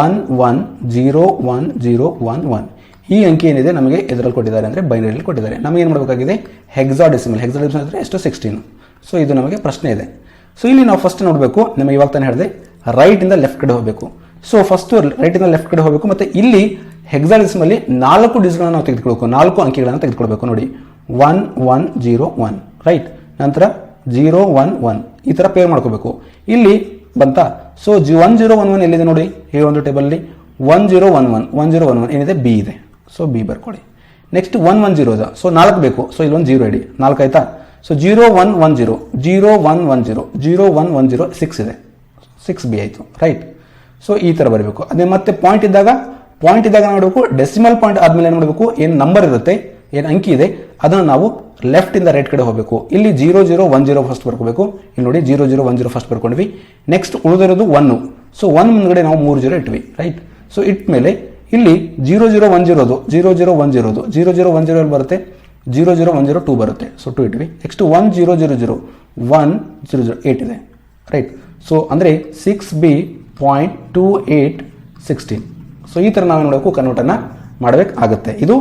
1 1 0 1 0 1 1. ಈ ಅಂಕಿ ಏನಿದೆ ನಮಗೆ ಎದರಲ್ಲಿ ಕೊಟ್ಟಿದ್ದಾರೆ ಅಂದರೆ ಬೈನರಿಯಲ್ಲಿ ಕೊಟ್ಟಿದ್ದಾರೆ. ನಮಗೆ ಏನು ಮಾಡಬೇಕಾಗಿದೆ, ಹೆಕ್ಸಾಡೆಸಿಮಲ್ ಅಂದರೆ ಎಷ್ಟು 16. ಸೊ ಇದು ನಮಗೆ ಪ್ರಶ್ನೆ ಇದೆ. ಸೊ ಇಲ್ಲಿ ನಾವು ಫಸ್ಟ್ ನೋಡಬೇಕು, ನಿಮಗೆ ಇವಾಗ ತಾನೇ ಹೇಳಿದೆ ರೈಟಿಂದ ಲೆಫ್ಟ್ ಕಡೆ ಹೋಗಬೇಕು. ಸೊ ಫಸ್ಟು ರೈಟಿಂದ ಲೆಫ್ಟ್ ಕಡೆ ಹೋಗಬೇಕು. ಮತ್ತು ಇಲ್ಲಿ ಹೆಕ್ಸಾಡೆಸಿಮಲ್ಲಿ 4 ಡಿಜಿಟ್ಗಳನ್ನು ನಾವು ತೆಗೆದುಕೊಳ್ಬೇಕು, 4 ಅಂಕಿಗಳನ್ನು ತೆಗೆದುಕೊಳ್ಬೇಕು. ನೋಡಿ 1 1 0 1, ರೈಟ್. ನಂತರ 0 1 1 ಈ ಥರ ಪೇರ್ ಮಾಡ್ಕೋಬೇಕು. ಇಲ್ಲಿ ಬಂತಾ. ಸೊ 1 0 1 1 ಎಲ್ಲಿದೆ ನೋಡಿ ಈ ಒಂದು ಟೇಬಲಲ್ಲಿ 1 0 1 1 1 0 1 1 ಏನಿದೆ ಬಿ ಇದೆ. ಸೊ ಬಿ ಬರ್ಕೊಳ್ಳಿ. ನೆಕ್ಸ್ಟ್ 1 1 0 ಇದೆ. ಸೊ 4 ಬೇಕು. ಸೊ ಇಲ್ಲೊಂದು 0 ಇಡಿ, 4 ಆಯಿತಾ. ಸೊ 0 1 1 0 0 1 1 0 0 1 1 0 6 ಇದೆ. 6 ಬಿ ಆಯಿತು, ರೈಟ್. ಸೊ ಈ ಥರ ಬರಬೇಕು. ಅದೇ ಮತ್ತೆ ಪಾಯಿಂಟ್ ಇದ್ದಾಗ ನೋಡಬೇಕು, ಡೆಸಿಮಲ್ ಪಾಯಿಂಟ್ ಆದಮೇಲೆ ಏನು ಮಾಡಬೇಕು, ಏನು ನಂಬರ್ ಇರುತ್ತೆ, ಏನು ಅಂಕಿ ಇದೆ ಅದನ್ನು ನಾವು ಲೆಫ್ಟಿಂದ ರೈಟ್ ಕಡೆ ಹೋಗಬೇಕು. ಇಲ್ಲಿ 0 0 1 0 ಫಸ್ಟ್ ಬರ್ಕೋಬೇಕು. ಇಲ್ಲಿ ನೋಡಿ 0 0 1 0 ಫಸ್ಟ್ ಬರ್ಕೊಂಡ್ವಿ. ನೆಕ್ಸ್ಟ್ ಉಳಿದಿರೋದು 1. ಸೊ 1 ಮುಂದ್ಗಡೆ ನಾವು 3 0 ಇಟ್ವಿ, ರೈಟ್. ಸೊ ಇಟ್ಮೇಲೆ ಇಲ್ಲಿ 0 0 1 0 0 0 1 0 0 0 1 0 ಬರುತ್ತೆ. 0 0 1 0 2 ಬರುತ್ತೆ. ಸೊ 2 ಇಟ್ವಿ. ನೆಕ್ಸ್ಟ್ 1 0 0 0 1 0 0 8 ಇದೆ, ರೈಟ್. ಸೊ ಅಂದರೆ 6B.2816. ಸೊ ಈ ಥರ ನಾವು ನೋಡೋಕ್ಕೂ ಕನ್ವರ್ಟನ್ನು ಮಾಡಬೇಕಾಗುತ್ತೆ. ಇದು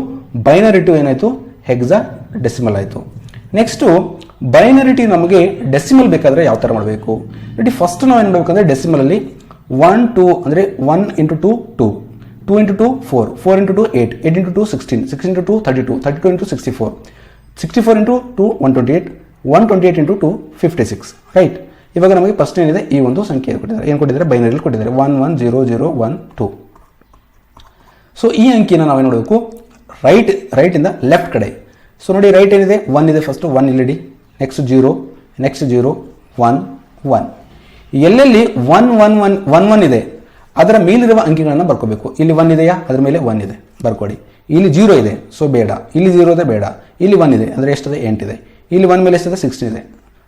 ಬೈನರಿ ಟು ಏನಾಯಿತು, ಹೆಕ್ಸಾ ಡೆಸಿಮಲ್ ಆಯಿತು. ನೆಕ್ಸ್ಟು ಬೈನರಿ ಟು ನಮಗೆ ಡೆಸಿಮಲ್ ಬೇಕಾದರೆ ಯಾವ ಥರ ಮಾಡಬೇಕು ನೋಡಿ. ಫಸ್ಟ್ ನಾವು ಏನು ಮಾಡಬೇಕಂದ್ರೆ ಡೆಸಿಮಲಲ್ಲಿ 1 2 ಅಂದರೆ 1 × 2 2 2 × 2 4 4 × 2 8 8 × 2 16 16 × 2 32 32 × 64 64 × 2 128 128 × 2 56, ರೈಟ್. ಇವಾಗ ನಮಗೆ ಪ್ರಶ್ನೆ ಏನಿದೆ, ಈ ಒಂದು ಸಂಖ್ಯೆ ಕೊಟ್ಟಿದ್ದಾರೆ. ಏನು ಕೊಟ್ಟಿದ್ದಾರೆ, ಬೈನರಿಯಲ್ಲಿ ಕೊಟ್ಟಿದ್ದಾರೆ 1 1 0 0 1 2. ಸೊ ಈ ಅಂಕಿನ ನಾವೇನು ನೋಡಬೇಕು, ರೈಟಿಂದ ಲೆಫ್ಟ್ ಕಡೆ. ಸೊ ನೋಡಿ ರೈಟ್ ಏನಿದೆ 1 ಇದೆ, ಫಸ್ಟು 1 ಇಲ್ಲಿಡಿ. Next 0 next 0 1 1. ಎಲ್ಲೆಲ್ಲಿ 1 1 1 1 1 ಇದೆ ಅದರ ಮೇಲಿರುವ ಅಂಕಿಗಳನ್ನು ಬರ್ಕೋಬೇಕು. ಇಲ್ಲಿ 1 ಇದೆಯಾ, ಅದರ ಮೇಲೆ 1 ಇದೆ ಬರ್ಕೊಡಿ. ಇಲ್ಲಿ 0 ಇದೆ, ಸೊ ಬೇಡ. ಇಲ್ಲಿ 0 ಇದೆ, ಬೇಡ. ಇಲ್ಲಿ 1 ಇದೆ ಅಂದರೆ ಎಷ್ಟಿದೆ 8 ಇದೆ. ಇಲ್ಲಿ 1 ಮೇಲೆ ಎಷ್ಟಿದೆ 16 ಇದೆ.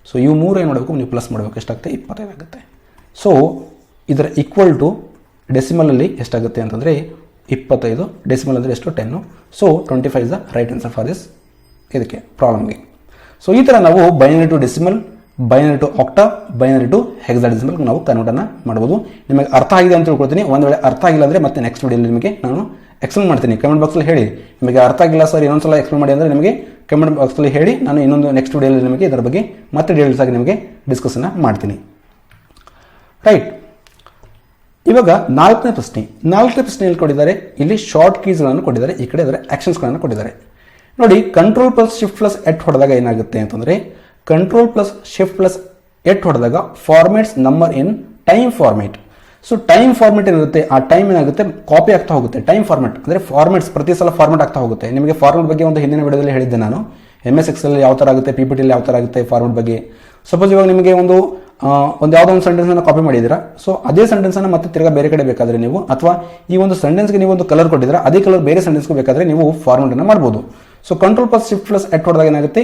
ಸೊ ಇವು 3 ಏನು ಮಾಡಬೇಕು, ನೀವು ಪ್ಲಸ್ ಮಾಡಬೇಕು. ಎಷ್ಟಾಗುತ್ತೆ 25 ಆಗುತ್ತೆ. ಸೊ ಇದರ ಈಕ್ವಲ್ ಟು ಡೆಸಿಮಲಲ್ಲಿ ಎಷ್ಟಾಗುತ್ತೆ ಅಂತಂದರೆ 25, ಡೆಸಿಮಲ್ ಅಂದರೆ ಎಷ್ಟು 10. So 25 is the right answer for this ಇದಕ್ಕೆ ಪ್ರಾಬ್ಲಮ್ಗೆ. ಸೊ ಈ ಥರ ನಾವು binary to decimal, binary to octal, binary to hexadecimal ನಾವು ಕನ್ವರ್ಟನ್ನು ಮಾಡ್ಬೋದು. ನಿಮಗೆ ಅರ್ಥ ಆಗಿದೆ ಅಂತ ತಿಳ್ಕೊಳ್ತೀನಿ. ಒಂದು ವೇಳೆ ಅರ್ಥ ಆಗಿಲ್ಲ ಅಂದರೆ ಮತ್ತೆ ನೆಕ್ಸ್ಟ್ ವಿಡಿಯೋಲಿ ನಿಮಗೆ ನಾನು ಎಕ್ಸ್ಪ್ಲೇನ್ ಮಾಡ್ತೀನಿ. ಕಮೆಂಟ್ ಬಾಕ್ಸಲ್ಲಿ ಹೇಳಿ, ನಿಮಗೆ ಅರ್ಥ ಆಗಿಲ್ಲ ಸರ್ ಇನ್ನೊಂದ್ಸಲ ಎಕ್ಸ್ಪ್ಲೇನ್ ಮಾಡಿ ಅಂದರೆ ನಿಮಗೆ ಕಮೆಂಟ್ ಬಾಕ್ಸಲ್ಲಿ ಹೇಳಿ, ನಾನು ಇನ್ನೊಂದು ನೆಕ್ಸ್ಟ್ ವಿಡಿಯೋಲಿ ನಿಮಗೆ ಇದರ ಬಗ್ಗೆ ಮತ್ತೆ ಡೀಟೇಲ್ಸ್ ಆಗಿ ನಿಮಗೆ ಡಿಸ್ಕಷನ್ ಮಾಡ್ತೀನಿ. ರೈಟ್, ಇವಾಗ ನಾಲ್ಕನೇ ಪ್ರಶ್ನೆಯಲ್ಲಿ ಕೊಟ್ಟಿದ್ದಾರೆ. ಇಲ್ಲಿ ಶಾರ್ಟ್ ಕೀಸ್ಗಳನ್ನು ಕೊಟ್ಟಿದ್ದಾರೆ, ಈ ಕಡೆ ಅದರ ಆಕ್ಷನ್ಸ್ಗಳನ್ನು ಕೊಟ್ಟಿದ್ದಾರೆ. ನೋಡಿ, control plus shift plus at ಹೊಡೆದಾಗ ಏನಾಗುತ್ತೆ ಅಂತಂದರೆ, control plus shift plus at ಹೊಡೆದಾಗ formats number in time format. So time format ಏನಿರುತ್ತೆ, ಆ ಟೈಮ್ ಏನಾಗುತ್ತೆ ಕಾಪಿ ಆಗ್ತಾ ಹೋಗುತ್ತೆ. ಟೈಮ್ ಫಾರ್ಮೇಟ್ ಅಂದರೆ ಫಾರ್ಮೇಟ್ಸ್ ಪ್ರತಿ ಸಲ ಫಾರ್ಮೇಟ್ ಆಗ್ತಾ ಹೋಗುತ್ತೆ. ನಿಮಗೆ ಫಾರ್ಮೇಟ್ ಬಗ್ಗೆ ಒಂದು ಹಿಂದಿನ ವಿಡಿಯೋದಲ್ಲಿ ಹೇಳಿದ್ದೆ ನಾನು. MS Excel ಯಾವ ಥರ ಆಗುತ್ತೆ, PPT ಯಾವ ಥರ ಆಗುತ್ತೆ ಫಾರ್ಮೇಟ್ ಬಗ್ಗೆ. ಸಪೋಸ್ ಇವಾಗ ನಿಮಗೆ ಒಂದು ಯಾವುದೋ ಒಂದು ಸೆಂಟೆನ್ಸನ್ನು ಕಾಪಿ ಮಾಡಿದ್ದೀರಾ. ಸೊ ಅದೇ ಸೆಂಟೆನ್ಸನ್ನು ಮತ್ತೆ ತಿರ್ಗಾ ಬೇರೆ ಕಡೆ ಬೇಕಾದರೆ ನೀವು, ಅಥವಾ ಈ ಒಂದು ಸೆಂಟೆನ್ಸ್ಗೆ ನೀವು ಒಂದು ಕಲರ್ ಕೊಟ್ಟಿದ್ದೀರಾ, ಅದೇ ಕಲರ್ ಬೇರೆ ಸೆಂಟೆನ್ಸ್ಗೆ ಬೇಕಾದರೆ ನೀವು ಫಾರ್ಮೇಟನ್ನು ಮಾಡ್ಬೋದು. So control plus shift plus at ಹೊಡೆದಾಗ ಏನಾಗುತ್ತೆ,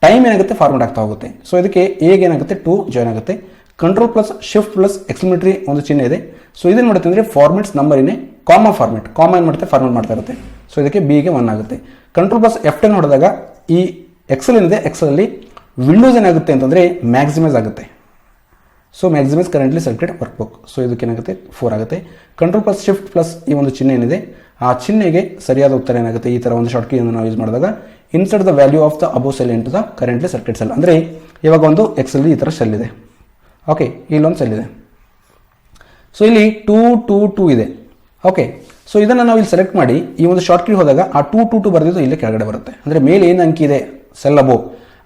ಟೈಮ್ ಏನಾಗುತ್ತೆ ಫಾರ್ಮೇಟ್ ಆಗ್ತಾ ಹೋಗುತ್ತೆ. ಸೊ ಇದಕ್ಕೆ ಏಗೆ ಏನಾಗುತ್ತೆ 2 ಜಾಯ್ನ್ ಆಗುತ್ತೆ. Control plus shift plus exclamatory ಒಂದು ಚಿಹ್ನೆ ಇದೆ. ಸೊ ಇದೇನು ಮಾಡುತ್ತೆ ಅಂದರೆ ಫಾರ್ಮೇಟ್ಸ್ ನಂಬರ್ ಇನ್ನೇ ಕಾಮಾ ಫಾರ್ಮೇಟ್, ಕಾಮಾ ಏನು ಮಾಡುತ್ತೆ ಫಾರ್ಮೇಟ್ ಮಾಡ್ತಾ ಇರುತ್ತೆ. ಸೊ ಇದಕ್ಕೆ ಬಿಗೆ 1 ಆಗುತ್ತೆ. ಕಂಟ್ರೋಲ್ ಪ್ಲಸ್ F10 ಹೊಡೆದಾಗ ಈ ಎಕ್ಸೆಲ್ ಏನಿದೆ, ಎಕ್ಸೆಲಲ್ಲಿ ವಿಂಡೋಸ್ ಏನಾಗುತ್ತೆ ಅಂತಂದರೆ ಮ್ಯಾಕ್ಸಿಮೈಸ್ ಆಗುತ್ತೆ. So maximise currently selected workbook. So ಇದಕ್ಕೆ ಏನಾಗುತ್ತೆ 4 ಆಗುತ್ತೆ. ಕಂಟ್ರೋಲ್ ಪ್ಲಸ್ ಶಿಫ್ಟ್ ಪ್ಲಸ್ ಈ ಒಂದು ಚಿಹ್ನೆ ಏನಿದೆ, ಆ ಚಿಹ್ನೆಗೆ ಸರಿಯಾದ ಉತ್ತರ ಏನಾಗುತ್ತೆ, ಈ ಥರ ಒಂದು ಶಾರ್ಟ್ ಕೀಯನ್ನು ನಾವು ಯೂಸ್ ಮಾಡಿದಾಗ insert the value of the above cell into the currently selected cell. ಅಂದರೆ ಇವಾಗ ಒಂದು ಎಕ್ಸೆಲ್ ಈ ಥರ ಸೆಲ್ ಇದೆ, ಓಕೆ, ಇಲ್ಲೊಂದು ಸೆಲ್ ಇದೆ. ಸೊ ಇಲ್ಲಿ 2 2 2 ಇದೆ, ಓಕೆ. ಸೊ ಇದನ್ನು ನಾವು ಇಲ್ಲಿ ಸೆಲೆಕ್ಟ್ ಮಾಡಿ ಈ ಒಂದು ಶಾರ್ಟ್ ಕೀ ಹೋದಾಗ ಆ 2 2 2 ಬರೆದಿದ್ದು ಇಲ್ಲೇ ಕೆಳಗಡೆ ಬರುತ್ತೆ. ಅಂದರೆ ಮೇಲೆ ಏನು ಅಂಕಿ ಇದೆ ಸೆಲ್ ಅಬೋ,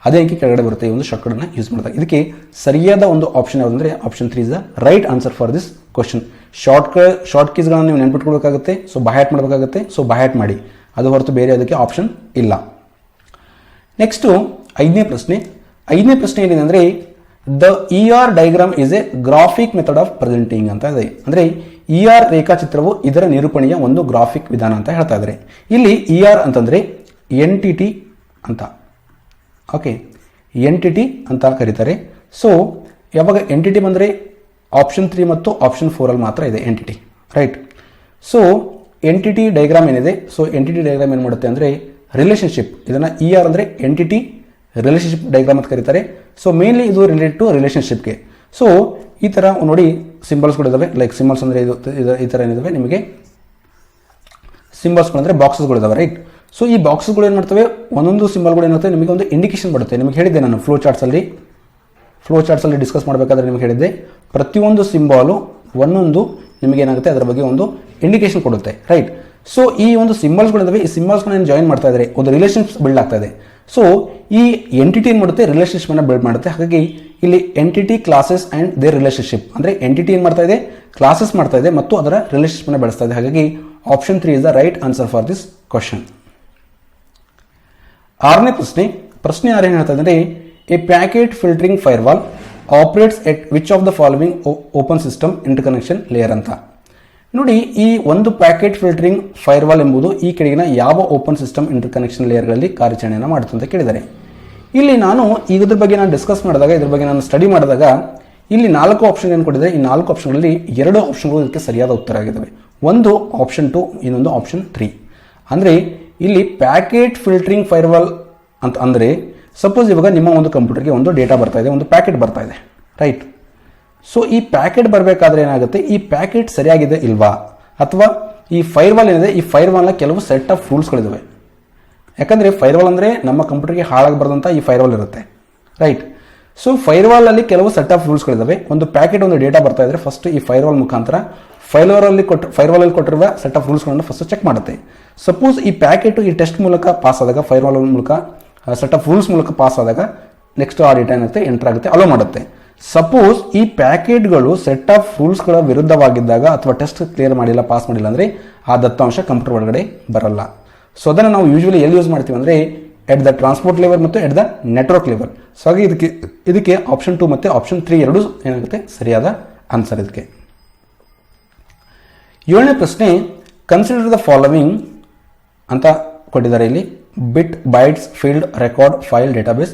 ಅದೇ ಅಂಕಿ ಕೆಳಗಡೆ ಬರುತ್ತೆ ಈ ಒಂದು ಶಾರ್ಟ್ ಕೀಯನ್ನು ಯೂಸ್ ಮಾಡಿದಾಗ. ಇದಕ್ಕೆ ಸರಿಯಾದ ಒಂದು ಆಪ್ಷನ್ ಯಾವುದಂದರೆ option 3 is the right answer for this question. Short ಕೀಸ್ಗಳನ್ನು ನೀವು ನೆನ್ಪಿಟ್ಕೊಳ್ಬೇಕಾಗುತ್ತೆ. ಸೊ ಬಹ್ಯಾಟ್ ಮಾಡಬೇಕಾಗುತ್ತೆ. ಸೊ ಬಹ್ಯಾಟ್ ಮಾಡಿ, ಅದು ಹೊರತು ಬೇರೆ ಅದಕ್ಕೆ ಆಪ್ಷನ್ ಇಲ್ಲ. ನೆಕ್ಸ್ಟು ಐದನೇ ಪ್ರಶ್ನೆ ಏನಿದೆ ಅಂದರೆ, the ER diagram is A graphic method of presenting ಅಂತ ಇದೆ. ಅಂದರೆ ER ರೇಖಾಚಿತ್ರವು ಇದರ ನಿರೂಪಣೆಯ ಒಂದು ಗ್ರಾಫಿಕ್ ವಿಧಾನ ಅಂತ ಹೇಳ್ತಾ ಇದ್ದಾರೆ. ಇಲ್ಲಿ ER ಅಂತಂದರೆ ಎಂಟಿಟಿ ಅಂತ, ಓಕೆ, ಎಂಟಿಟಿ ಅಂತ ಕರೀತಾರೆ. ಸೊ ಯಾವಾಗ ಎಂಟಿಟಿ ಬಂದರೆ ಆಪ್ಷನ್ 3 ಮತ್ತು ಆಪ್ಷನ್ 4 ಮಾತ್ರ ಇದೆ entity, right. So entity diagram ಏನಿದೆ, ಸೊ ಎಂಟಿಟಿ ಡಯಾಗ್ರಾಮ್ ಏನು ಮಾಡುತ್ತೆ ಅಂದರೆ ರಿಲೇಷನ್ಶಿಪ್, ಇದನ್ನು ER ಅಂದರೆ ಎಂಟಿಟಿ ರಿಲೇಷನ್ಶಿಪ್ ಡಯಾಗ್ರಾಮ್ ಅಂತ ಕರೀತಾರೆ. ಸೊ ಮೇನ್ಲಿ ಇದು ರಿಲೇಟೆಡ್ ಟು ರಿಲೇಷನ್ಶಿಪ್ಗೆ. ಸೊ ಈ ಥರ ನೋಡಿ ಸಿಂಬಲ್ಸ್ಗಳಿದ್ದಾವೆ, ಲೈಕ್ ಸಿಂಬಲ್ಸ್ ಅಂದರೆ ಇದು ಈ ಥರ ಏನಿದ್ದಾವೆ ನಿಮಗೆ ಸಿಂಬಲ್ಸ್ಗಳು ಅಂದರೆ ಬಾಕ್ಸಸ್ಗಳಿದ್ದಾವೆ, ರೈಟ್. ಸೊ ಈ ಬಾಕ್ಸಸ್ಗಳು ಏನು ಮಾಡ್ತವೆ, ಒಂದೊಂದು ಸಿಂಬಲ್ಗಳು ಏನಾಗುತ್ತೆ ನಿಮಗೆ ಒಂದು ಇಂಡಿಕೇಶನ್ ಬರುತ್ತೆ. ನಿಮಗೆ ಹೇಳಿದ್ದೆ ನಾನು ಫ್ಲೋ ಚಾರ್ಟ್ಸಲ್ಲಿ ಡಿಸ್ಕಸ್ ಮಾಡಬೇಕಾದ್ರೆ ನಿಮಗೆ ಹೇಳಿದ್ದೆ, ಪ್ರತಿಯೊಂದು ಸಿಂಬಾಲು ಒಂದೊಂದು ನಿಮಗೇನಾಗುತ್ತೆ ಅದರ ಬಗ್ಗೆ ಒಂದು ಇಂಡಿಕೇಶನ್ ಕೊಡುತ್ತೆ, ರೈಟ್. ಸೊ ಈ ಒಂದು ಸಿಂಬಲ್ಸ್ಗಳಿದ್ದಾವೆ, ಈ ಸಿಂಬಲ್ಸ್ಗಳನ್ನ ಜಾಯಿನ್ ಮಾಡ್ತಾ ಇದ್ದಾರೆ, ಒಂದು ರಿಲೇಷನ್ಶಿಪ್ ಬಿಲ್ಡ್ ಆಗ್ತಾ ಇದೆ. ಸೊ ಈ ಎಂಟಿಟಿ ಏನು ಮಾಡುತ್ತೆ, ರಿಲೇಷನ್ಶಿಪ್ನ ಬಿಲ್ಡ್ ಮಾಡುತ್ತೆ. ಹಾಗಾಗಿ ಇಲ್ಲಿ entity classes and their relationship, ಅಂದರೆ ಎಂಟಿಟಿ ಏನು ಮಾಡ್ತಾ ಇದೆ, ಕ್ಲಾಸಸ್ ಮಾಡ್ತಾ ಇದೆ ಮತ್ತು ಅದರ ರಿಲೇಷನ್ಶಿಪ್ನ ಬೆಳೆಸ್ತಾ ಇದೆ. ಹಾಗಾಗಿ option 3 is the right answer for this question. ಆರನೇ ಪ್ರಶ್ನೆ 6 ಏನು ಹೇಳ್ತಾ ಇದ್ದಾರೆ, a packet filtering firewall operates at which of the following open system interconnection layer ಅಂತ. ನೋಡಿ, ಈ ಒಂದು ಪ್ಯಾಕೆಟ್ ಫಿಲ್ಟರಿಂಗ್ ಫೈರ್ವಾಲ್ ಎಂಬುದು ಈ ಕೆಳಗಿನ ಯಾವ ಓಪನ್ ಸಿಸ್ಟಮ್ ಇಂಟರ್ಕನೆಕ್ಷನ್ ಲೇಯರ್ಗಳಲ್ಲಿ ಕಾರ್ಯಾಚರಣೆಯನ್ನು ಮಾಡುತ್ತೆ ಅಂತ ಕೇಳಿದ್ದಾರೆ. ಇಲ್ಲಿ ನಾನು ಇದ್ರ ಬಗ್ಗೆ ನಾನು ಡಿಸ್ಕಸ್ ಮಾಡಿದಾಗ, ಇದ್ರ ಬಗ್ಗೆ ನಾನು ಸ್ಟಡಿ ಮಾಡಿದಾಗ ಇಲ್ಲಿ 4 ಆಪ್ಷನ್ ಏನು ಕೊಟ್ಟಿದ್ದಾರೆ. ಈ 4 ಆಪ್ಷನ್ಗಳಲ್ಲಿ 2 ಆಪ್ಷನ್ಗಳು ಇದಕ್ಕೆ ಸರಿಯಾದ ಉತ್ತರ ಆಗಿದ್ದಾವೆ. ಒಂದು ಆಪ್ಷನ್ 2, ಇನ್ನೊಂದು ಆಪ್ಷನ್ 3. ಅಂದರೆ ಇಲ್ಲಿ ಪ್ಯಾಕೆಟ್ ಫಿಲ್ಟರಿಂಗ್ ಫೈರ್ವಾಲ್ ಅಂತ ಅಂದರೆ, ಸಪೋಸ್ ಇವಾಗ ನಿಮ್ಮ ಒಂದು ಕಂಪ್ಯೂಟರ್ಗೆ ಒಂದು ಡೇಟಾ ಬರ್ತಾ ಇದೆ, ಒಂದು ಪ್ಯಾಕೆಟ್ ಬರ್ತಾ ಇದೆ, ರೈಟ್. ಸೊ ಈ ಪ್ಯಾಕೆಟ್ ಬರಬೇಕಾದ್ರೆ ಏನಾಗುತ್ತೆ, ಈ ಪ್ಯಾಕೆಟ್ ಸರಿಯಾಗಿದೆ ಇಲ್ವಾ, ಅಥವಾ ಈ ಫೈರ್ವಾಲ್ ಏನಿದೆ, ಈ ಫೈರ್ವಾಲ್ನ ಕೆಲವು ಸೆಟ್ ಆಫ್ ರೂಲ್ಸ್ಗಳಿದ್ದಾವೆ. ಯಾಕಂದರೆ ಫೈರ್ವಾಲ್ ಅಂದರೆ ನಮ್ಮ ಕಂಪ್ಯೂಟರ್ಗೆ ಹಾಳಾಗಬಾರ್ದಂತ ಈ ಫೈರ್ವಾಲ್ ಇರುತ್ತೆ, ರೈಟ್. ಸೊ ಫೈರ್ವಾಲಲ್ಲಿ ಕೆಲವು ಸೆಟ್ ಆಫ್ ರೂಲ್ಸ್ಗಳಿದ್ದಾವೆ. ಒಂದು ಪ್ಯಾಕೆಟ್ ಒಂದು ಡೇಟಾ ಬರ್ತಾ ಇದ್ರೆ ಫಸ್ಟ್ ಈ ಫೈರ್ವಾಲ್ ಮುಖಾಂತರ ಫೈರ್ವಾಲಲ್ಲಿ ಕೊಟ್ಟಿರುವ ಸೆಟ್ ಆಫ್ ರೂಲ್ಸ್ಗಳನ್ನು ಫಸ್ಟ್ ಚೆಕ್ ಮಾಡುತ್ತೆ. ಸಪೋಸ್ ಈ ಪ್ಯಾಕೆಟು ಈ ಟೆಸ್ಟ್ ಮೂಲಕ ಪಾಸ್ ಆದಾಗ, ಫೈರ್ವಾಲ್ ಮೂಲಕ ಸೆಟ್ ಆಫ್ ರೂಲ್ಸ್ ಮೂಲಕ ಪಾಸ್ ಆದಾಗ ನೆಕ್ಸ್ಟ್ ಆ ಡೇಟಾ ಏನಾಗುತ್ತೆ ಎಂಟರ್ ಆಗುತ್ತೆ, ಅಲೋ ಮಾಡುತ್ತೆ. ಸಪೋಸ್ ಈ ಪ್ಯಾಕೆಟ್ಗಳು ಸೆಟ್ ಆಫ್ ರೂಲ್ಸ್ಗಳ ವಿರುದ್ಧವಾಗಿದ್ದಾಗ ಅಥವಾ ಟೆಸ್ಟ್ ಕ್ಲಿಯರ್ ಮಾಡಿಲ್ಲ, ಪಾಸ್ ಮಾಡಿಲ್ಲ ಅಂದರೆ ಆ ದತ್ತಾಂಶ ಕಂಪ್ಯೂಟರ್ ಒಳಗಡೆ ಬರಲ್ಲ. ಸೊ ಅದನ್ನು ನಾವು ಯೂಶುವಲಿ ಎಲ್ಲಿ ಯೂಸ್ ಮಾಡ್ತೀವಿ ಅಂದರೆ ಎಟ್ ದ ಟ್ರಾನ್ಸ್ಪೋರ್ಟ್ ಲೆವೆಲ್ ಮತ್ತು at the network level. So ಹಾಗೆ ಇದಕ್ಕೆ ಆಪ್ಷನ್ 2 ಮತ್ತು ಆಪ್ಷನ್ 3 ಎರಡೂ ಏನಾಗುತ್ತೆ ಸರಿಯಾದ ಆನ್ಸರ್ ಇದಕ್ಕೆ. 7ನೇ ಪ್ರಶ್ನೆ, ಕನ್ಸಿಡರ್ ದ ಫಾಲೋವಿಂಗ್ ಅಂತ ಕೊಟ್ಟಿದ್ದಾರೆ ಇಲ್ಲಿ. Bit, bytes, field, record, file, database.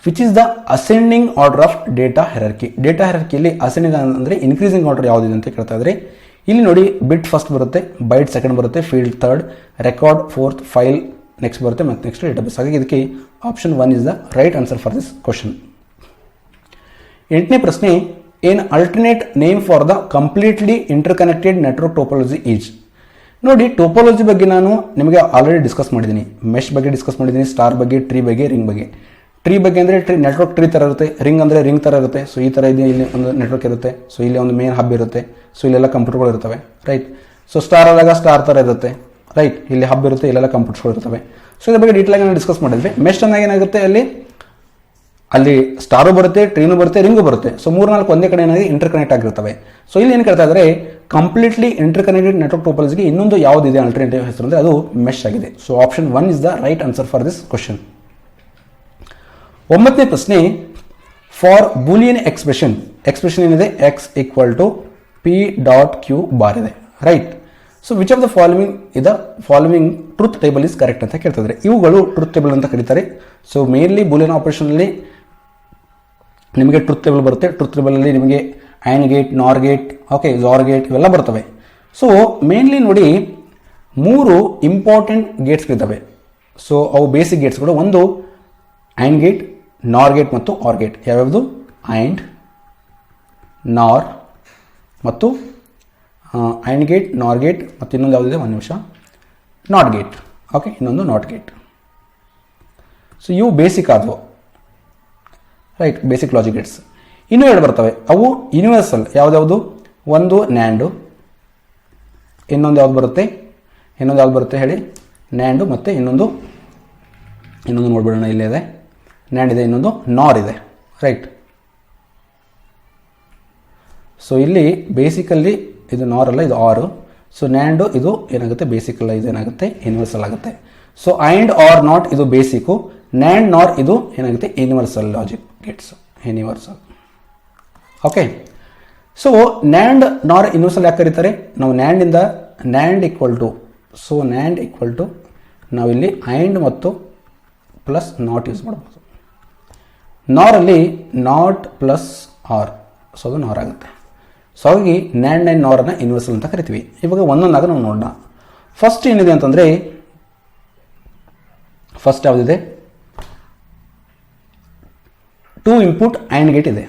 Which is the ascending order of data hierarchy. Data ಹೆರರ್ಕಿಯಲ್ಲಿ ಅಸೆಂಡಿಂಗ್ ಅಂದರೆ ಇನ್ಕ್ರೀಸಿಂಗ್ ಆರ್ಡರ್ ಯಾವುದಿದೆ ಅಂತ ಕೇಳ್ತಾ ಇದ್ದಾರೆ. ಇಲ್ಲಿ ನೋಡಿ ಬಿಟ್ ಫಸ್ಟ್ ಬರುತ್ತೆ, ಬೈಟ್ ಸೆಕೆಂಡ್ ಬರುತ್ತೆ, field third, record fourth, file next ಬರುತ್ತೆ ಮತ್ತು ನೆಕ್ಸ್ಟ್ ಡೇಟಾಬೇಸ್. ಹಾಗಾಗಿ ಇದಕ್ಕೆ option 1 is the right answer for this question. 8ನೇ ಪ್ರಶ್ನೆ, an alternate name for the completely interconnected network topology is. ನೋಡಿ, ಟೋಪಾಲಜಿ ಬಗ್ಗೆ ನಾನು ನಿಮಗೆ ಆಲ್ರೆಡಿ ಡಿಸ್ಕಸ್ ಮಾಡಿದ್ದೀನಿ. ಮೆಶ್ ಬಗ್ಗೆ ಡಿಸ್ಕಸ್ ಮಾಡಿದ್ದೀನಿ, ಸ್ಟಾರ್ ಬಗ್ಗೆ, ಟ್ರೀ ಬಗ್ಗೆ, ರಿಂಗ್ ಬಗ್ಗೆ. ಟ್ರೀ ಬಗ್ಗೆ ಅಂದರೆ ನೆಟ್ವರ್ಕ್ ಟ್ರೀ ಥರ ಇರುತ್ತೆ, ರಿಂಗ್ ಅಂದರೆ ರಿಂಗ್ ಥರ ಇರುತ್ತೆ. ಸೊ ಈ ಥರ ಇದೆ, ಇಲ್ಲಿ ಒಂದು ನೆಟ್ವರ್ಕ್ ಇರುತ್ತೆ. ಸೊ ಇಲ್ಲಿ ಒಂದು ಮೇನ್ ಹಬ್ ಇರುತ್ತೆ. ಸೊ ಇಲ್ಲೆಲ್ಲ ಕಂಪ್ಯೂಟರ್ಗಳು ಇರ್ತವೆ, ರೈಟ್. ಸೊ ಸ್ಟಾರ್ ಆದಾಗ ಸ್ಟಾರ್ ಥರ ಇರುತ್ತೆ, ರೈಟ್. ಇಲ್ಲಿ ಹಬ್ ಇರುತ್ತೆ, ಇಲ್ಲೆಲ್ಲ ಕಂಪ್ಯೂಟರ್ಗಳು ಇರ್ತವೆ. ಸೊ ಇದ್ರ ಬಗ್ಗೆ ಡೀಟೇಲ್ ಆಗಿ ನಾನು ಡಿಸ್ಕಸ್ ಮಾಡಿದ್ವಿ. ಮೆಶ್ ಅನ್ನಾಗ ಏನಾಗುತ್ತೆ, ಅಲ್ಲಿ ಸ್ಟಾರು ಬರುತ್ತೆ, ಟ್ರೀನು ಬರುತ್ತೆ, ರಿಂಗು ಬರುತ್ತೆ. ಸೊ 3-4 ಒಂದೇ ಕಡೆ ಏನಾಗಿ ಇಂಟರ್ ಕನೆಕ್ಟ್ ಆಗಿರ್ತವೆ. ಸೊ ಇಲ್ಲಿ ಏನು ಕೇಳ್ತಾ ಇದ್ದಾರೆ, ಕಂಪ್ಲೀಟ್ಲಿ ಇಂಟರ್ ಕನೆಕ್ಟೆಡ್ ನೆಟ್ವರ್ಕ್ ಟೋಪಾಲಜಿಗೆ ಇನ್ನೊಂದು ಯಾವುದಿದೆ ಆಲ್ಟರ್ನೇಟಿವ್ ಹೆಸರು ಅಂದರೆ ಅದು ಮೆಶ್ ಆಗಿದೆ. So option 1 is the right answer for this question. 9ನೇ ಪ್ರಶ್ನೆ, ಫಾರ್ ಬೂಲಿಯನ್ ಎಕ್ಸ್ಪ್ರೆಷನ್ ಏನಿದೆ, X equal to P dot Q bar ಇದೆ, right. So which of the following truth table is correct ಅಂತ ಕೇಳ್ತಿದ್ದಾರೆ. ಇವುಗಳು ಟ್ರೂತ್ ಟೇಬಲ್ ಅಂತ ಕರೀತಾರೆ. ಸೊ ಮೇನ್ಲಿ ಬೂಲಿಯನ್ ಆಪರೇಷನಲ್ಲಿ ನಿಮಗೆ ಟ್ರೂತ್ ಟೇಬಲ್ ಬರುತ್ತೆ. ಟ್ರೂತ್ ಟೇಬಲಲ್ಲಿ ನಿಮಗೆ ಆ್ಯಂಡ್ ಗೇಟ್, ನಾರ್ ಗೇಟ್, ಓಕೆ, ಜಾರ್ ಗೇಟ್ ಇವೆಲ್ಲ ಬರ್ತವೆ. ಸೊ ಮೇನ್ಲಿ ನೋಡಿ 3 ಇಂಪಾರ್ಟೆಂಟ್ ಗೇಟ್ಸ್ಗಳಿದ್ದಾವೆ. ಸೊ ಅವು ಬೇಸಿಕ್ ಗೇಟ್ಸ್ಗಳು. ಒಂದು ಆ್ಯಂಡ್ ಗೇಟ್, ನಾರ್ ಗೇಟ್ ಮತ್ತು ಆರ್ ಗೇಟ್. ಯಾವ್ಯಾವುದು? ಆ್ಯಂಡ್, ನಾರ್ ಮತ್ತು ಆ್ಯಂಡ್ ಗೇಟ್, ನಾರ್ ಗೇಟ್ ಮತ್ತು ಇನ್ನೊಂದು ಯಾವುದಿದೆ, ಒಂದು ನಿಮಿಷ, ನಾಟ್ ಗೇಟ್. ಓಕೆ, ಇನ್ನೊಂದು ನಾಟ್ ಗೇಟ್. ಸೊ ಇವು ಬೇಸಿಕ್ ಆದವು, ರೈಟ್, ಬೇಸಿಕ್ ಲಾಜಿಕ್ ಗೇಟ್ಸ್. ಇನ್ನೂ 2 ಬರ್ತವೆ, ಅವು ಯೂನಿವರ್ಸಲ್. ಯಾವುದ್ಯಾವುದು? ಒಂದು ನ್ಯಾಂಡು, ಇನ್ನೊಂದು ಯಾವ್ದು ಬರುತ್ತೆ ಹೇಳಿ, ನ್ಯಾಂಡು ಮತ್ತು ಇನ್ನೊಂದು ನೋಡ್ಬಿಡೋಣ, ಇಲ್ಲೇ ಇದೆ ನ್ಯಾಂಡ್ ಇದೆ, ಇನ್ನೊಂದು ನಾರ್ ಇದೆ, ರೈಟ್. ಸೊ ಇಲ್ಲಿ ಬೇಸಿಕಲ್ಲಿ ಇದು ನಾರ್ ಅಲ್ಲ, ಇದು ಆರು. ಸೊ ನ್ಯಾಂಡು ಇದು ಏನಾಗುತ್ತೆ, ಬೇಸಿಕ್ ಅಲ್ಲ, ಇದು ಏನಾಗುತ್ತೆ, ಯೂನಿವರ್ಸಲ್ ಆಗುತ್ತೆ. ಸೊ ಆ್ಯಂಡ್ ಆರ್ ನಾಟ್ ಇದು ಬೇಸಿಕ್ಕು, ನ್ಯಾಂಡ್ ನಾರ್ ಇದು ಏನಾಗುತ್ತೆ, universal logic Gates, universal. Okay, so NAND ನಾರ್ ಯೂನಿವರ್ಸಲ್ ಯಾಕೆ ಕರೀತಾರೆ? ನಾವು ನ್ಯಾಂಡ್ ಈಕ್ವಲ್ ಟು ನಾವಿಲ್ಲಿ ಆ್ಯಂಡ್ ಮತ್ತು ಪ್ಲಸ್ ನಾಟ್ ಯೂಸ್ ಮಾಡ್ಬೋದು. ನಾರಲ್ಲಿ ನಾಟ್ ಪ್ಲಸ್ ಆರ್, ಸೊ ಅದು ನಾರ್ ಆಗುತ್ತೆ. ಸೊ ಹಾಗಾಗಿ ನ್ಯಾಂಡ್ ಆ್ಯಂಡ್ ನಾರನ್ನು ಯೂನಿವರ್ಸಲ್ ಅಂತ ಕರಿತೀವಿ. ಇವಾಗ ಒಂದೊಂದಾಗ ನಾವು ನೋಡೋಣ. ಫಸ್ಟ್ ಏನಿದೆ ಅಂತಂದರೆ, ಫಸ್ಟ್ ಯಾವುದಿದೆ, 2 ಇನ್ಪುಟ್ ಆ್ಯಂಡ್ ಗೇಟ್ ಇದೆ.